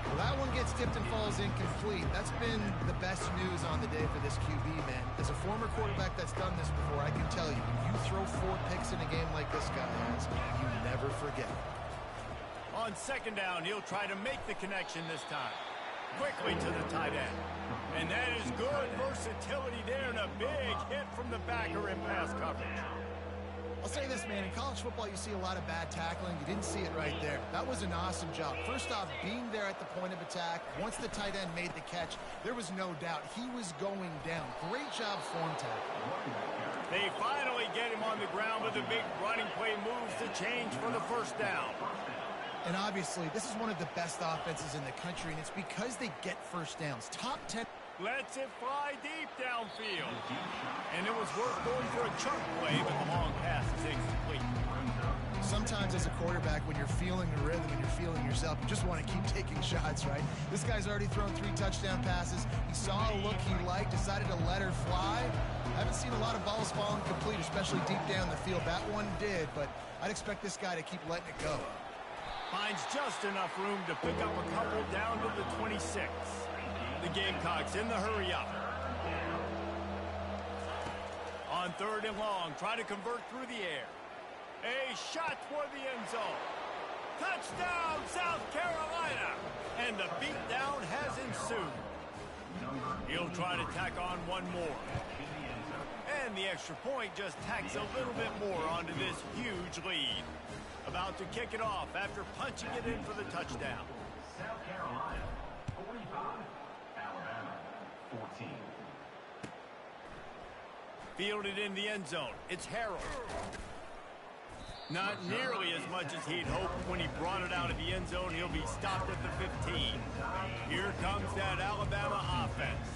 Well, that one gets tipped and falls incomplete. That's been the best news on the day for this QB, man. As a former quarterback that's done this before, I can tell you, when you throw 4 picks in a game like this guy has, you never forget. On second down, he'll try to make the connection this time. Quickly to the tight end. And that is good versatility there and a big hit from the backer in pass coverage. I'll say this, man, in college football you see a lot of bad tackling. You didn't see it right there. That was an awesome job. First off, being there at the point of attack. Once the tight end made the catch, there was no doubt he was going down. Great job form tackle. They finally get him on the ground with a big running play moves to change for the first down. And obviously, this is one of the best offenses in the country, and it's because they get first downs. Top 10. Lets it fly deep downfield. And it was worth going for a chunk play, but the long pass is incomplete. Sometimes as a quarterback, when you're feeling the rhythm and you're feeling yourself, you just want to keep taking shots, right? This guy's already thrown 3 touchdown passes. He saw a look he liked, decided to let her fly. I haven't seen a lot of balls falling complete, especially deep down the field. That one did, but I'd expect this guy to keep letting it go. Finds just enough room to pick up a couple down to the 26. The Gamecocks in the hurry up. On 3rd and long, try to convert through the air. A shot toward the end zone. Touchdown, South Carolina! And the beatdown has ensued. He'll try to tack on one more. And the extra point just tacks a little bit more onto this huge lead. About to kick it off after punching it in for the touchdown. South Carolina, 45. Alabama, 14. Fielded in the end zone. It's Harrell. Not nearly as much as he'd hoped when he brought it out of the end zone. He'll be stopped at the 15. Here comes that Alabama offense.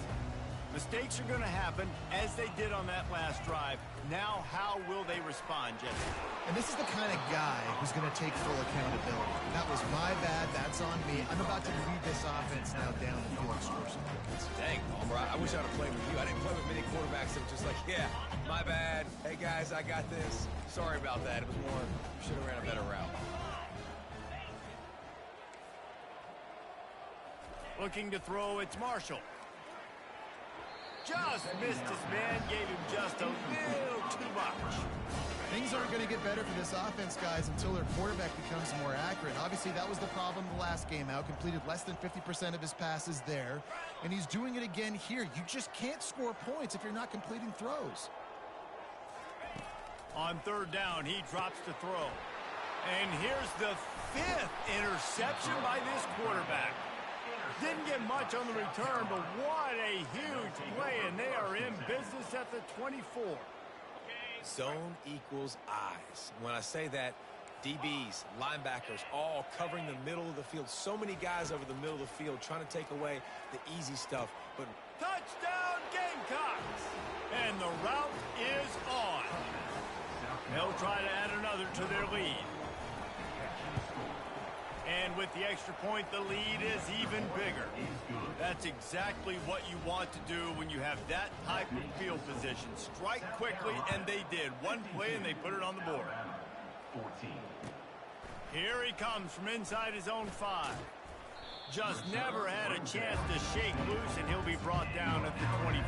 Mistakes are going to happen, as they did on that last drive. Now, how will they respond, Jesse? And this is the kind of guy who's going to take full accountability. That was my bad. That's on me. I'm about to lead this offense now down the field and score some points. Dang, Palmer, I wish I would have played with you. I didn't play with many quarterbacks that were just like, yeah, my bad. Hey, guys, I got this. Sorry about that. It was more, should have ran a better route. Looking to throw, it's Marshall. Just missed his man, gave him just a little too much. Things aren't going to get better for this offense, guys, until their quarterback becomes more accurate. Obviously, that was the problem the last game out. Completed less than 50% of his passes there, and he's doing it again here. You just can't score points if you're not completing throws. On 3rd down, he drops to throw. And here's the 5th interception by this quarterback. Didn't get much on the return, but what a huge play, and they are in business at the 24. Zone equals eyes. When I say that, DBs, linebackers, all covering the middle of the field. So many guys over the middle of the field trying to take away the easy stuff. But touchdown, Gamecocks! And the route is on. They'll try to add another to their lead. And with the extra point, the lead is even bigger. That's exactly what you want to do when you have that type of field position. Strike quickly, and they did. One play, and they put it on the board. 14. Here he comes from inside his own 5. Just never had a chance to shake loose, and he'll be brought down at the 24.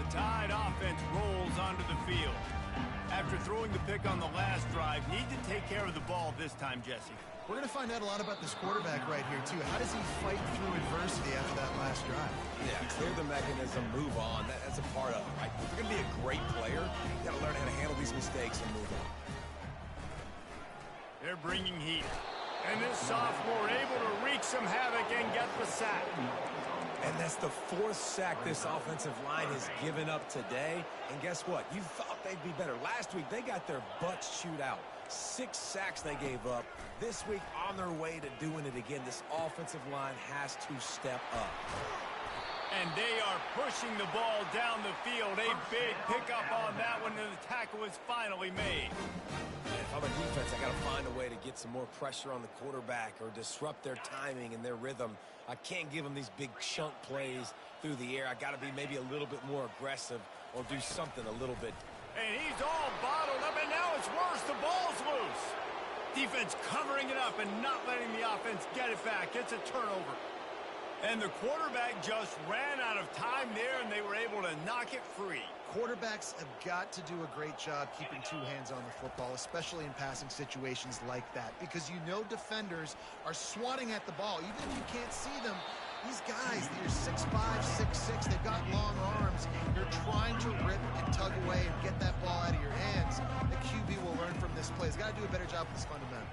The Tide offense rolls onto the field. After throwing the pick on the last drive, need to take care of the ball this time, Jesse. We're going to find out a lot about this quarterback right here, too. How does he fight through adversity after that last drive? yeah, clear the mechanism, move on. That's a part of it, right? If you're going to be a great player, you got to learn how to handle these mistakes and move on. They're bringing heat. And this sophomore able to wreak some havoc and get the sack. And that's the 4th sack this offensive line has given up today. And guess what? You thought they'd be better. Last week, they got their butts chewed out. 6 sacks they gave up. This week, on their way to doing it again. This offensive line has to step up. And they are pushing the ball down the field. A big pickup on that one, and the tackle is finally made. If I'm a defense, I got to find a way to get some more pressure on the quarterback or disrupt their timing and their rhythm. I can't give them these big chunk plays through the air. I got to be maybe a little bit more aggressive or do something a little bit. And he's all bottled up, and now it's worse. The ball's loose. Defense covering it up and not letting the offense get it back. It's a turnover. And the quarterback just ran out of time there, and they were able to knock it free. Quarterbacks have got to do a great job keeping 2 hands on the football, especially in passing situations like that, because you know defenders are swatting at the ball. Even if you can't see them, these guys, they're 6'5", 6'6", they've got long arms. You're trying to rip and tug away and get that ball out of your hands. The QB will learn from this play. He's got to do a better job with his fundamentals.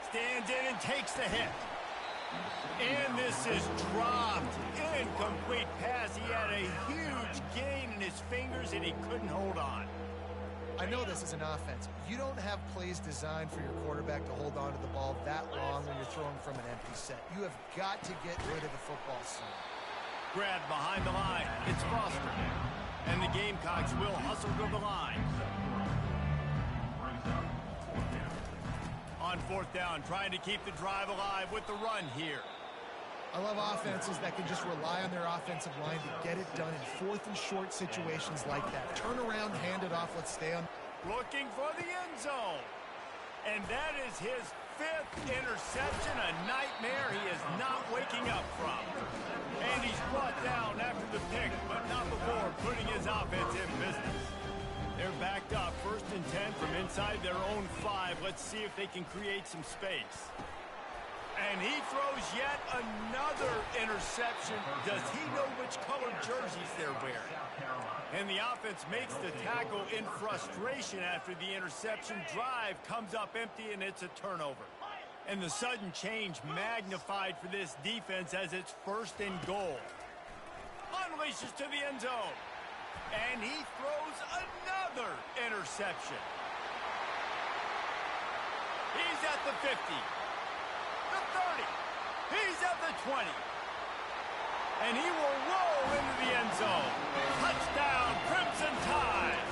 Stands in and takes the hit. And this is dropped. Incomplete pass. He had a huge gain in his fingers, and he couldn't hold on. I know this is an offense. You don't have plays designed for your quarterback to hold on to the ball that long when you're throwing from an empty set. You have got to get rid of the football soon. Grabbed behind the line. It's Foster. And the Gamecocks will hustle to the line. On 4th down, trying to keep the drive alive with the run here. I love offenses that can just rely on their offensive line to get it done in 4th and short situations like that. Turn around, hand it off, let's stay on. Looking for the end zone. And that is his fifth interception, a nightmare he is not waking up from. And he's brought down after the pick, but not before putting his offense in business. They're backed up, 1st and 10 from inside their own 5. Let's see if they can create some space. And he throws yet another interception. Does he know which colored jerseys they're wearing? And the offense makes the tackle in frustration after the interception. Drive comes up empty, and it's a turnover. And the sudden change magnified for this defense as it's 1st and goal. Unleashes to the end zone. And he throws another interception. He's at the 50. The 30. He's at the 20. And he will roll into the end zone. Touchdown, Crimson Tide.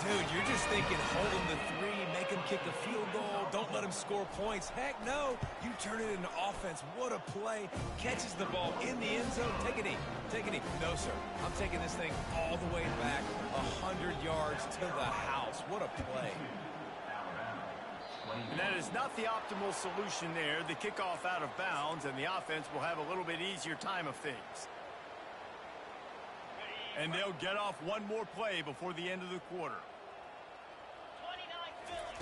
Dude, you're just thinking hold him to 3, make him kick a field goal, don't let him score points. Heck no, you turn it into offense. What a play. Catches the ball in the end zone. Take a knee. Take a knee. No, sir. I'm taking this thing all the way back 100 yards to the house. What a play. And that is not the optimal solution there. The kickoff out of bounds, and the offense will have a little bit easier time of things. And they'll get off one more play before the end of the quarter.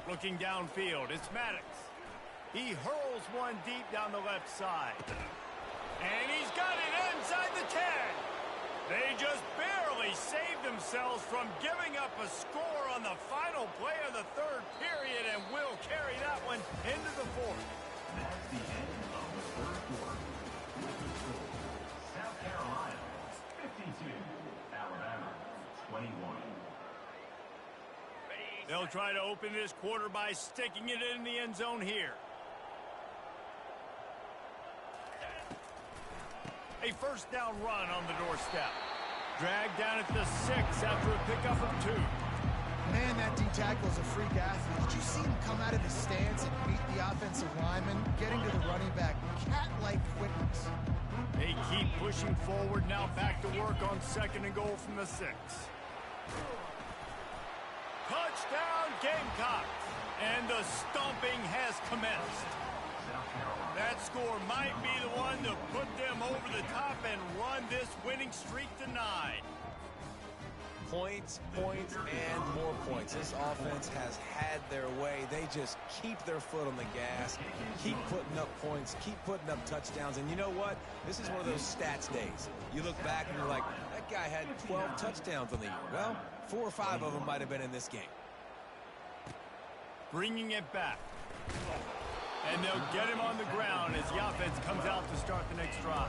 Looking downfield, it's Maddox. He hurls one deep down the left side. And he's got it inside the 10. They just barely saved themselves from giving up a score on the final play of the 3rd period, and will carry that one into the 4th. That's the end of the 3rd quarter. With the score, South Carolina 52, Alabama 21. They'll try to open this quarter by sticking it in the end zone here. A 1st down run on the doorstep. Dragged down at the 6 after a pickup of 2. Man, that D-tackle is a freak athlete. Did you see him come out of his stance and beat the offensive lineman, getting to the running back? Cat-like quickness. They keep pushing forward, now back to work on 2nd and goal from the 6. Touchdown, Gamecocks! And the stomping has commenced. That score might be the one to put them over the top and run this winning streak to 9. Points, points, and more points. This offense has had their way. They just keep their foot on the gas, keep putting up points, keep putting up touchdowns. And you know what? This is one of those stats days. You look back and you're like, that guy had 12 touchdowns on the year. Well, 4 or 5 of them might have been in this game. Bringing it back. And they'll get him on the ground as the offense comes out to start the next drive.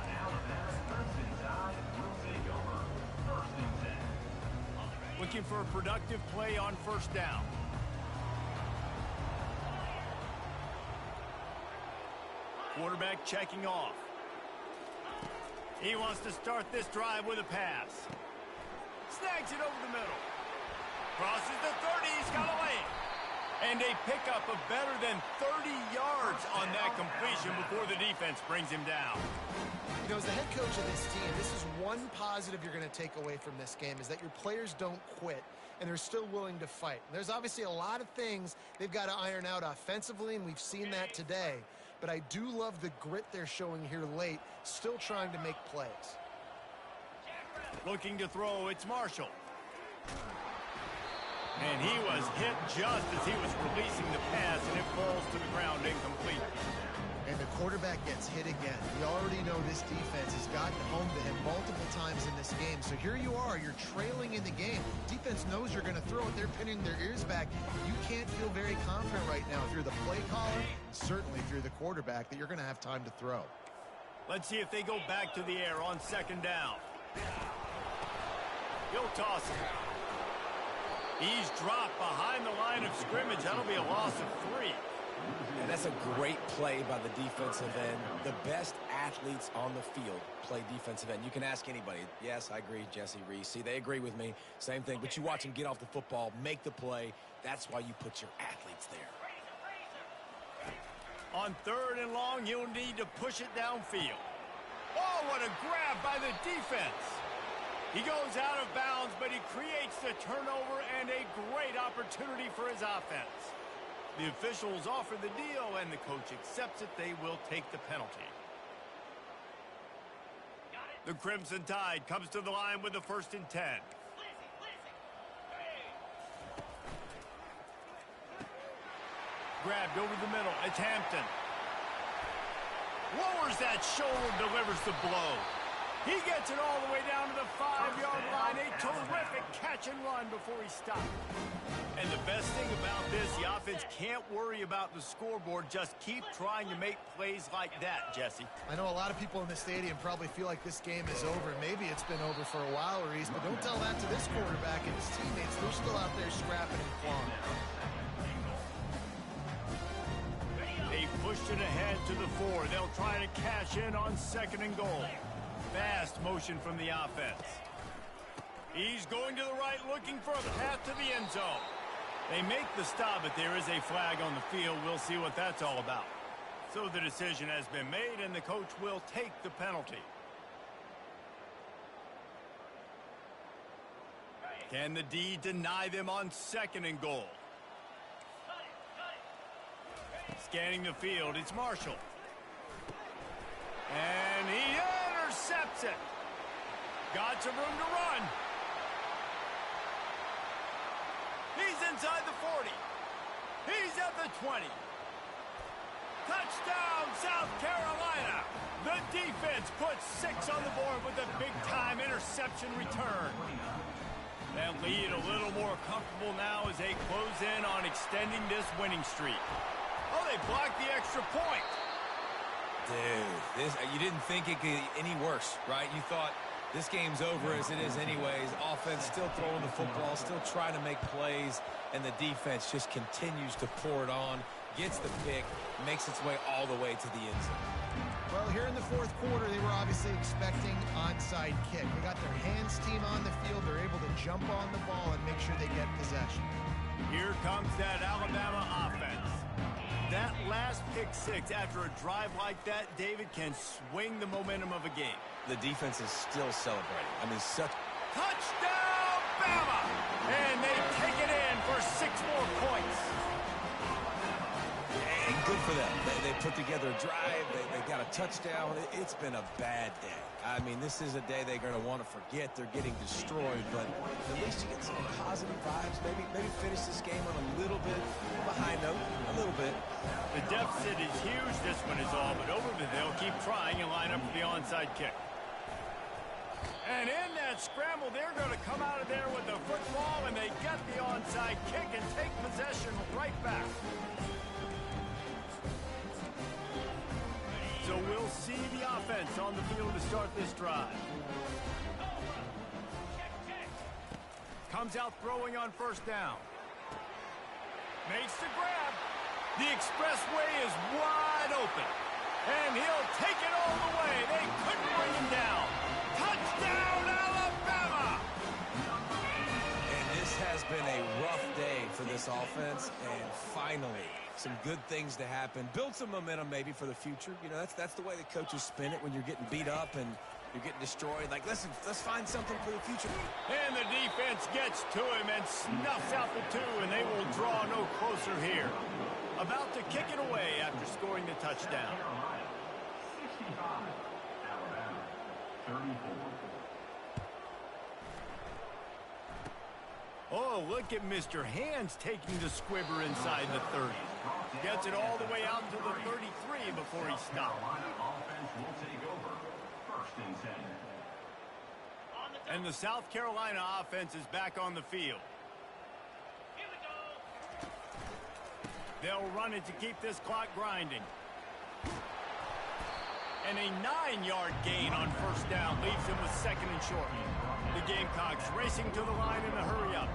Looking for a productive play on 1st down. Quarterback checking off. He wants to start this drive with a pass. Snags it over the middle. Crosses the 30, he's got a lane. And a pickup of better than 30 yards on that completion before the defense brings him down. You know, as the head coach of this team, this is one positive you're going to take away from this game, is that your players don't quit, and they're still willing to fight. There's obviously a lot of things they've got to iron out offensively, and we've seen that today. But I do love the grit they're showing here late, still trying to make plays. Looking to throw, it's Marshall. And he was hit just as he was releasing the pass, and it falls to the ground incomplete. And the quarterback gets hit again. We already know this defense has gotten home to him multiple times in this game. So here you are, you're trailing in the game. Defense knows you're going to throw it. They're pinning their ears back. You can't feel very confident right now if you're the play caller, certainly if you're the quarterback, that you're going to have time to throw. Let's see if they go back to the air on 2nd down. He'll toss it. He's dropped behind the line of scrimmage. That'll be a loss of 3. And that's a great play by the defensive end. The best athletes on the field play defensive end. You can ask anybody. Yes, I agree, Jesse Reese. See, they agree with me. Same thing. But you watch them get off the football, make the play. That's why you put your athletes there. On 3rd and long, he'll need to push it downfield. Oh, what a grab by the defense. He goes out of bounds, but he creates the turnover and a great opportunity for his offense. The officials offer the deal, and the coach accepts it. They will take the penalty. The Crimson Tide comes to the line with the 1st and 10. Grabbed over the middle. It's Hampton. Lowers that shoulder, delivers the blow. He gets it all the way down to the 5-yard line. A terrific catch and run before he stopped. And the best thing about this, the offense can't worry about the scoreboard. Just keep trying to make plays like that, Jesse. I know a lot of people in the stadium probably feel like this game is over. Maybe it's been over for a while, Reese, but don't tell that to this quarterback and his teammates. They're still out there scrapping and clawing. They pushed it ahead to the 4. They'll try to cash in on 2nd and goal. Fast motion from the offense. He's going to the right, looking for a path to the end zone. They make the stop, but there is a flag on the field. We'll see what that's all about. So the decision has been made, and the coach will take the penalty. Can the D deny them on 2nd and goal? Scanning the field, it's Marshall. And he intercepts it. Got some room to run. He's inside the 40. He's at the 20. Touchdown, South Carolina. The defense puts 6 on the board with a big-time interception return. That lead a little more comfortable now as they close in on extending this winning streak. Oh, they blocked the extra point. Dude, you didn't think it could get any worse, right? You thought this game's over as it is anyways. Offense still throwing the football, still trying to make plays, and the defense just continues to pour it on, gets the pick, makes its way all the way to the end zone. Well, here in the 4th quarter, they were obviously expecting onside kick. They got their hands team on the field. They're able to jump on the ball and make sure they get possession. Here comes that Alabama offense. That last pick 6 after a drive like that, David, can swing the momentum of a game. The defense is still celebrating. I mean, such... Touchdown, Bama! And they take it in for 6 more points. And good for them. They put together a drive. They got a touchdown. It's been a bad day. I mean, this is a day they're going to want to forget. They're getting destroyed, but at least you get some positive vibes. Maybe finish this game on a little bit of a high note, a little bit. The deficit is huge. This one is all but over, but they'll keep trying and line up for the onside kick. And in that scramble, they're going to come out of there with the football, and they get the onside kick and take possession right back. So we'll see the offense on the field to start this drive. Comes out throwing on 1st down. Makes the grab. The expressway is wide open. And he'll take it all the way. They couldn't bring him down. Touchdown, Alabama! And this has been a rough day for this offense, and finally some good things to happen. Build some momentum maybe for the future. You know, that's the way the coaches spin it when you're getting beat up and you're getting destroyed. Like, let's find something for the future. And the defense gets to him and snuffs out the 2, and they will draw no closer here. About to kick it away after scoring the touchdown. 65, Alabama, 34. Oh, look at Mr. Hands taking the squibber inside the 30. Gets it all the way out to the 33 before he stops. Offense will take over. 1st and 10. And the South Carolina offense is back on the field. They'll run it to keep this clock grinding. And a 9-yard gain on 1st down leaves him with 2nd and short. The Gamecocks racing to the line in a hurry-up.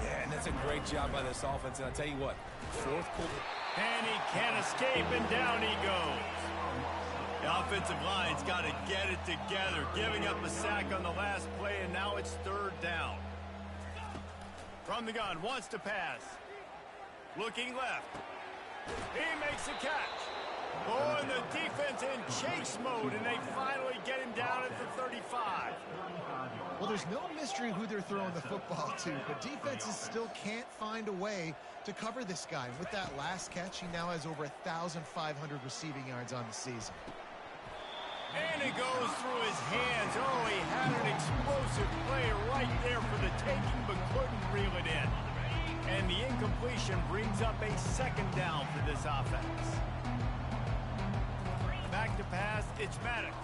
Yeah, and that's a great job by this offense. And I'll tell you what, 4th quarter. And he can't escape, and down he goes. The offensive line's got to get it together, giving up a sack on the last play, and now it's 3rd down. From the gun, wants to pass. Looking left. He makes a catch. Oh, and the defense in chase mode, and they finally get him down at the 35. Well, there's no mystery who they're throwing the football to, but defenses still can't find a way to cover this guy. With that last catch, he now has over 1,500 receiving yards on the season. And it goes through his hands. Oh, he had an explosive play right there for the taking, but couldn't reel it in. And the incompletion brings up a second down for this offense. Back to pass, it's Maddox.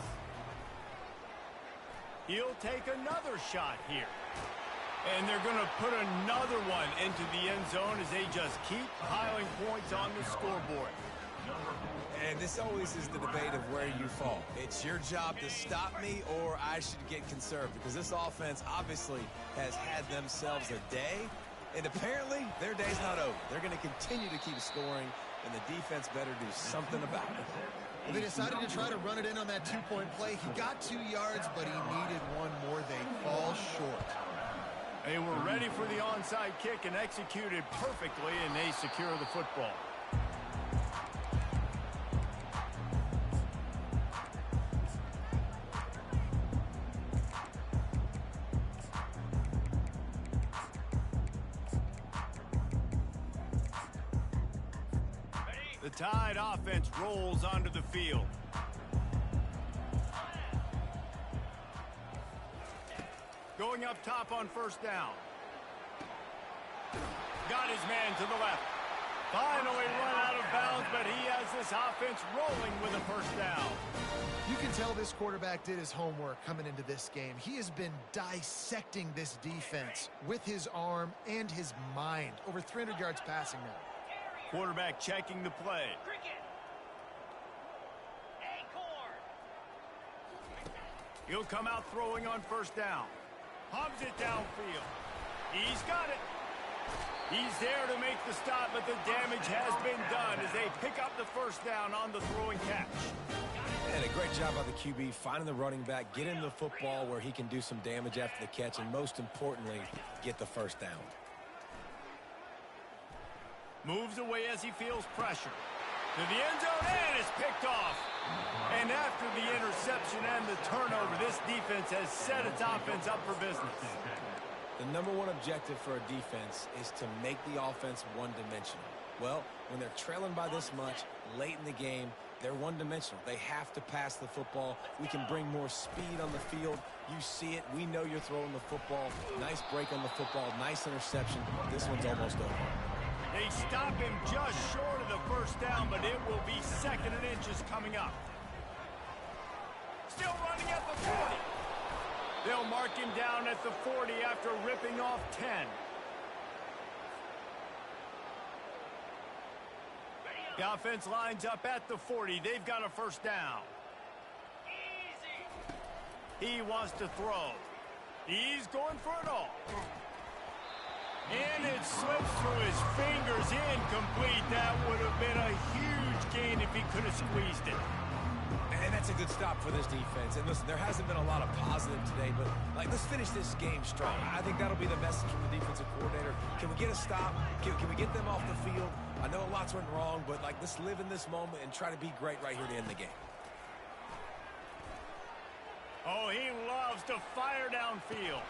He'll take another shot here. And they're going to put another one into the end zone as they just keep piling points on the scoreboard. And this always is the debate of where you fall. It's your job to stop me, or I should get conserved, because this offense obviously has had themselves a day, and apparently their day's not over. They're going to continue to keep scoring, and the defense better do something about it. Well, they decided to try to run it in on that two-point play. He got 2 yards, but he needed one more. They fall short. They were ready for the onside kick and executed perfectly, and they secure the football. The Tide offense rolls onto the field. Going up top on first down. Got his man to the left. Finally run out of bounds, but he has this offense rolling with a first down. You can tell this quarterback did his homework coming into this game. He has been dissecting this defense with his arm and his mind. Over 300 yards passing now. Quarterback checking the play. He'll come out throwing on first down. Pumps it downfield. He's got it. He's there to make the stop, but the damage has been done as they pick up the first down on the throwing catch. And a great job by the QB finding the running back, get him the football where he can do some damage after the catch, and most importantly, get the first down. Moves away as he feels pressure. To the end zone, and it's picked off. And after the interception and the turnover, this defense has set its offense up for business. The number one objective for a defense is to make the offense one-dimensional. Well, when they're trailing by this much late in the game, they're one-dimensional. They have to pass the football. We can bring more speed on the field. You see it. We know you're throwing the football. Nice break on the football. Nice interception. This one's almost over. They stop him just short of the first down, but it will be second and inches coming up. Still running at the 40. They'll mark him down at the 40 after ripping off 10. The offense lines up at the 40. They've got a first down. He wants to throw. He's going for it all. And it slips through his fingers, incomplete. That would have been a huge gain if he could have squeezed it. And that's a good stop for this defense. And listen, there hasn't been a lot of positive today, but let's finish this game strong. I think that'll be the message from the defensive coordinator. Can we get a stop? Can we get them off the field? I know a lot's went wrong, but let's live in this moment and try to be great right here to end the game. Oh, he loves to fire downfield.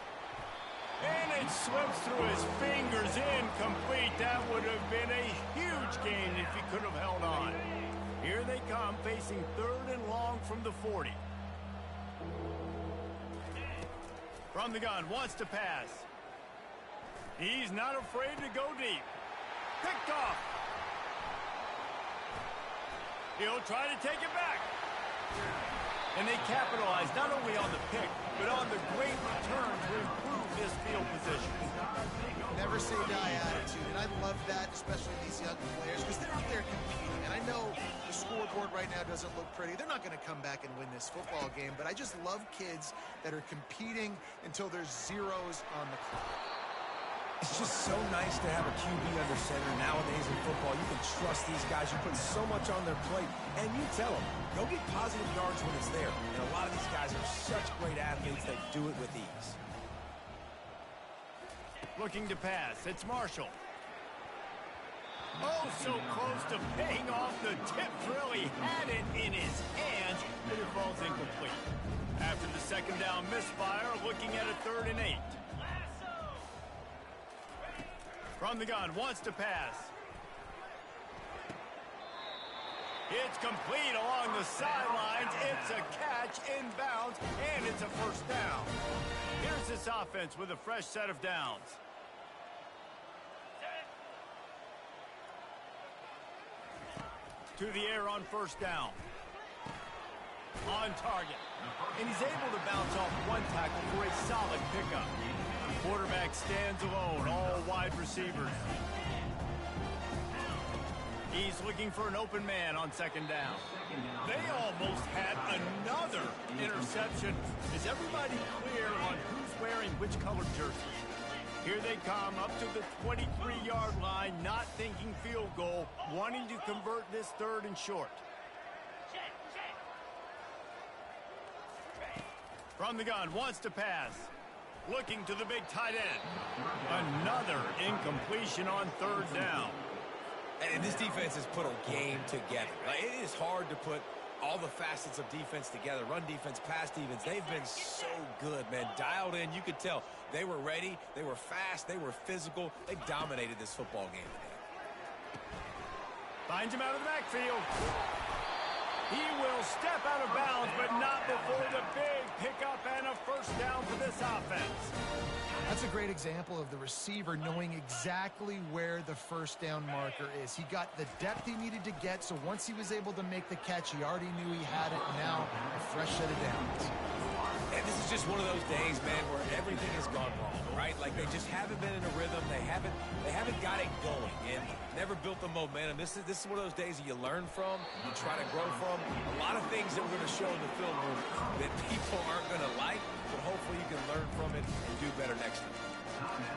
And it slips through his fingers, incomplete. That would have been a huge gain if he could have held on. Here they come, facing third and long from the 40. From the gun, wants to pass. He's not afraid to go deep. Picked off. He'll try to take it back. And they capitalize not only on the pick, but on the great return to improve this field position. Never say die attitude, and I love that, especially these young players, because they're out there competing. And I know the scoreboard right now doesn't look pretty. They're not going to come back and win this football game, but I just love kids that are competing until there's zeros on the clock. It's just so nice to have a QB under center nowadays in football. You can trust these guys. You put so much on their plate, and you tell them, go get positive yards when it's there. And a lot of these guys are such great athletes that do it with ease. Looking to pass. It's Marshall. Oh, so close to paying off the tip drill. He had it in his hands, but it falls incomplete. After the second down misfire, looking at a 3rd and 8. From the gun, wants to pass. It's complete along the sidelines. It's a catch inbounds, and it's a first down. Here's this offense with a fresh set of downs. To the air on first down. On target. And he's able to bounce off one tackle for a solid pickup. Quarterback stands alone, all wide receivers. He's looking for an open man on second down. They almost had another interception. Is everybody clear on who's wearing which colored jersey? Here they come up to the 23-yard line, not thinking field goal, wanting to convert this 3rd and short. From the gun, wants to pass. Looking to the big tight end. Another incompletion on 3rd down. And this defense has put a game together. Like, it is hard to put all the facets of defense together. Run defense, pass defense. They've been so good, man. Dialed in. You could tell they were ready. They were fast. They were physical. They dominated this football game today. Finds him out of the backfield. He will step out of bounds, but not before the big pickup and a first down for this offense. That's a great example of the receiver knowing exactly where the first down marker is. He got the depth he needed to get, so once he was able to make the catch, he already knew he had it. Now, a fresh set of downs. And this is just one of those days, man, where everything has gone wrong, right? Like, they just haven't been in a rhythm. They haven't got it going and never built the momentum. This is one of those days that you learn from, you try to grow from. A lot of things that we're going to show in the film room that people aren't going to like, but hopefully you can learn from it and do better next time.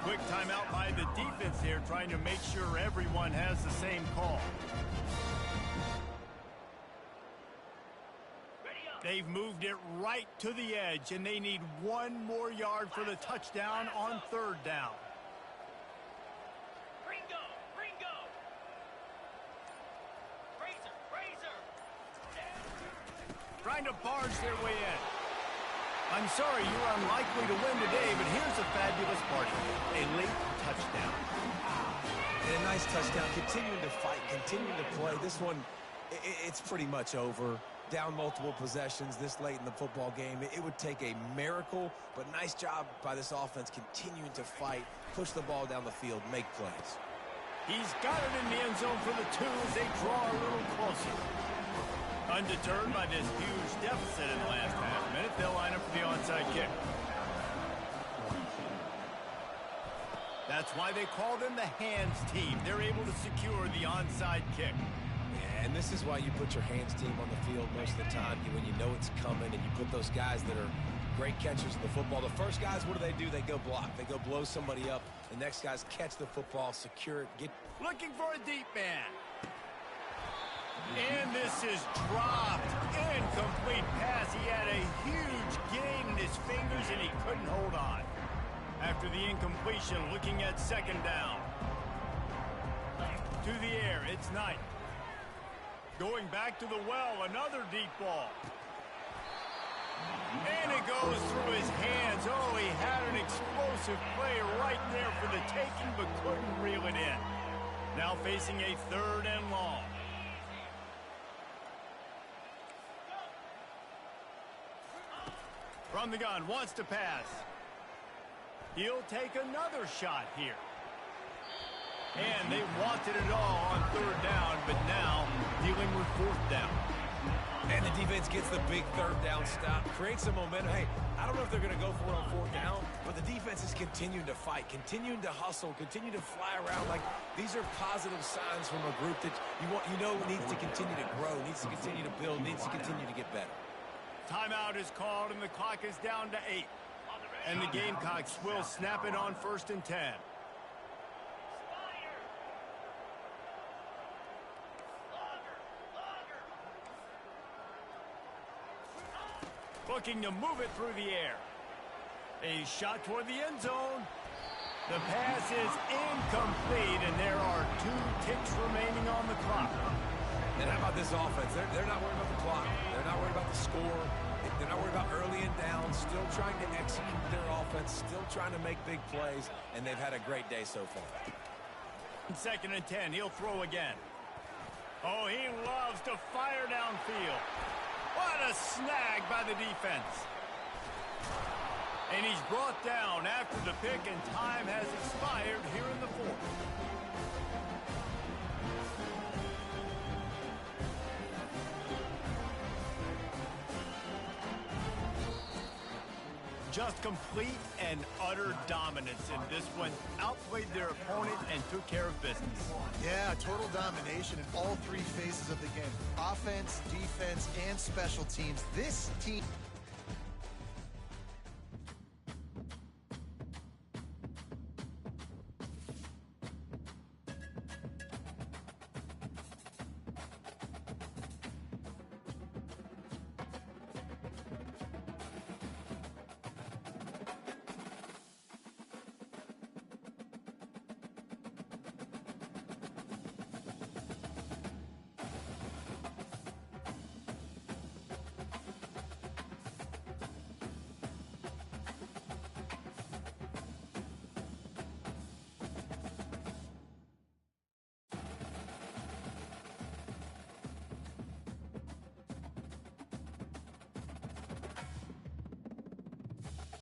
Quick timeout by the defense here, trying to make sure everyone has the same call. They've moved it right to the edge, and they need 1 more yard for the touchdown on 3rd down. Ringo! Razor! Trying to barge their way in. I'm sorry you're unlikely to win today, but here's a fabulous party. A late touchdown. And a nice touchdown. Continuing to fight, continuing to play. This one, it's pretty much over. Down multiple possessions this late in the football game. It would take a miracle, but nice job by this offense continuing to fight, push the ball down the field, make plays. He's got it in the end zone for the 2 as they draw a little closer. Undeterred by this huge deficit in the last half minute, they'll line up for the onside kick. That's why they call them the hands team. They're able to secure the onside kick. And this is why you put your hands team on the field most of the time, when you know it's coming, and you put those guys that are great catchers of the football. The first guys, what do? They go block. They go blow somebody up. The next guys catch the football, secure it, get... Looking for a deep man. And this is dropped. Incomplete pass. He had a huge gain in his fingers, and he couldn't hold on. After the incompletion, looking at 2nd down. To the air, it's Knight. Going back to the well, another deep ball. And it goes through his hands. Oh, he had an explosive play right there for the taking, but couldn't reel it in. Now facing a 3rd and long. From the gun, wants to pass. He'll take another shot here. And they wanted it all on 3rd down, but now dealing with 4th down. And the defense gets the big 3rd down stop, creates some momentum. Hey, I don't know if they're going to go for it on 4th down, but the defense is continuing to fight, continuing to hustle, continue to fly around. Like, these are positive signs from a group that you know needs to continue to grow, needs to continue to build, needs to continue to get better. Timeout is called, and the clock is down to 8. And the Gamecocks will snap it on 1st and 10. Looking to move it through the air. A shot toward the end zone. The pass is incomplete, and there are 2 ticks remaining on the clock. And how about this offense? They're not worried about the clock. They're not worried about the score. They're not worried about early and down, still trying to execute their offense, still trying to make big plays, and they've had a great day so far. 2nd and 10, he'll throw again. Oh, he loves to fire downfield. What a snag by the defense. And he's brought down after the pick, and time has expired here in the 4th. Just complete and utter dominance in this one. Outplayed their opponent and took care of business. Yeah, total domination in all 3 phases of the game. Offense, defense, and special teams. This team...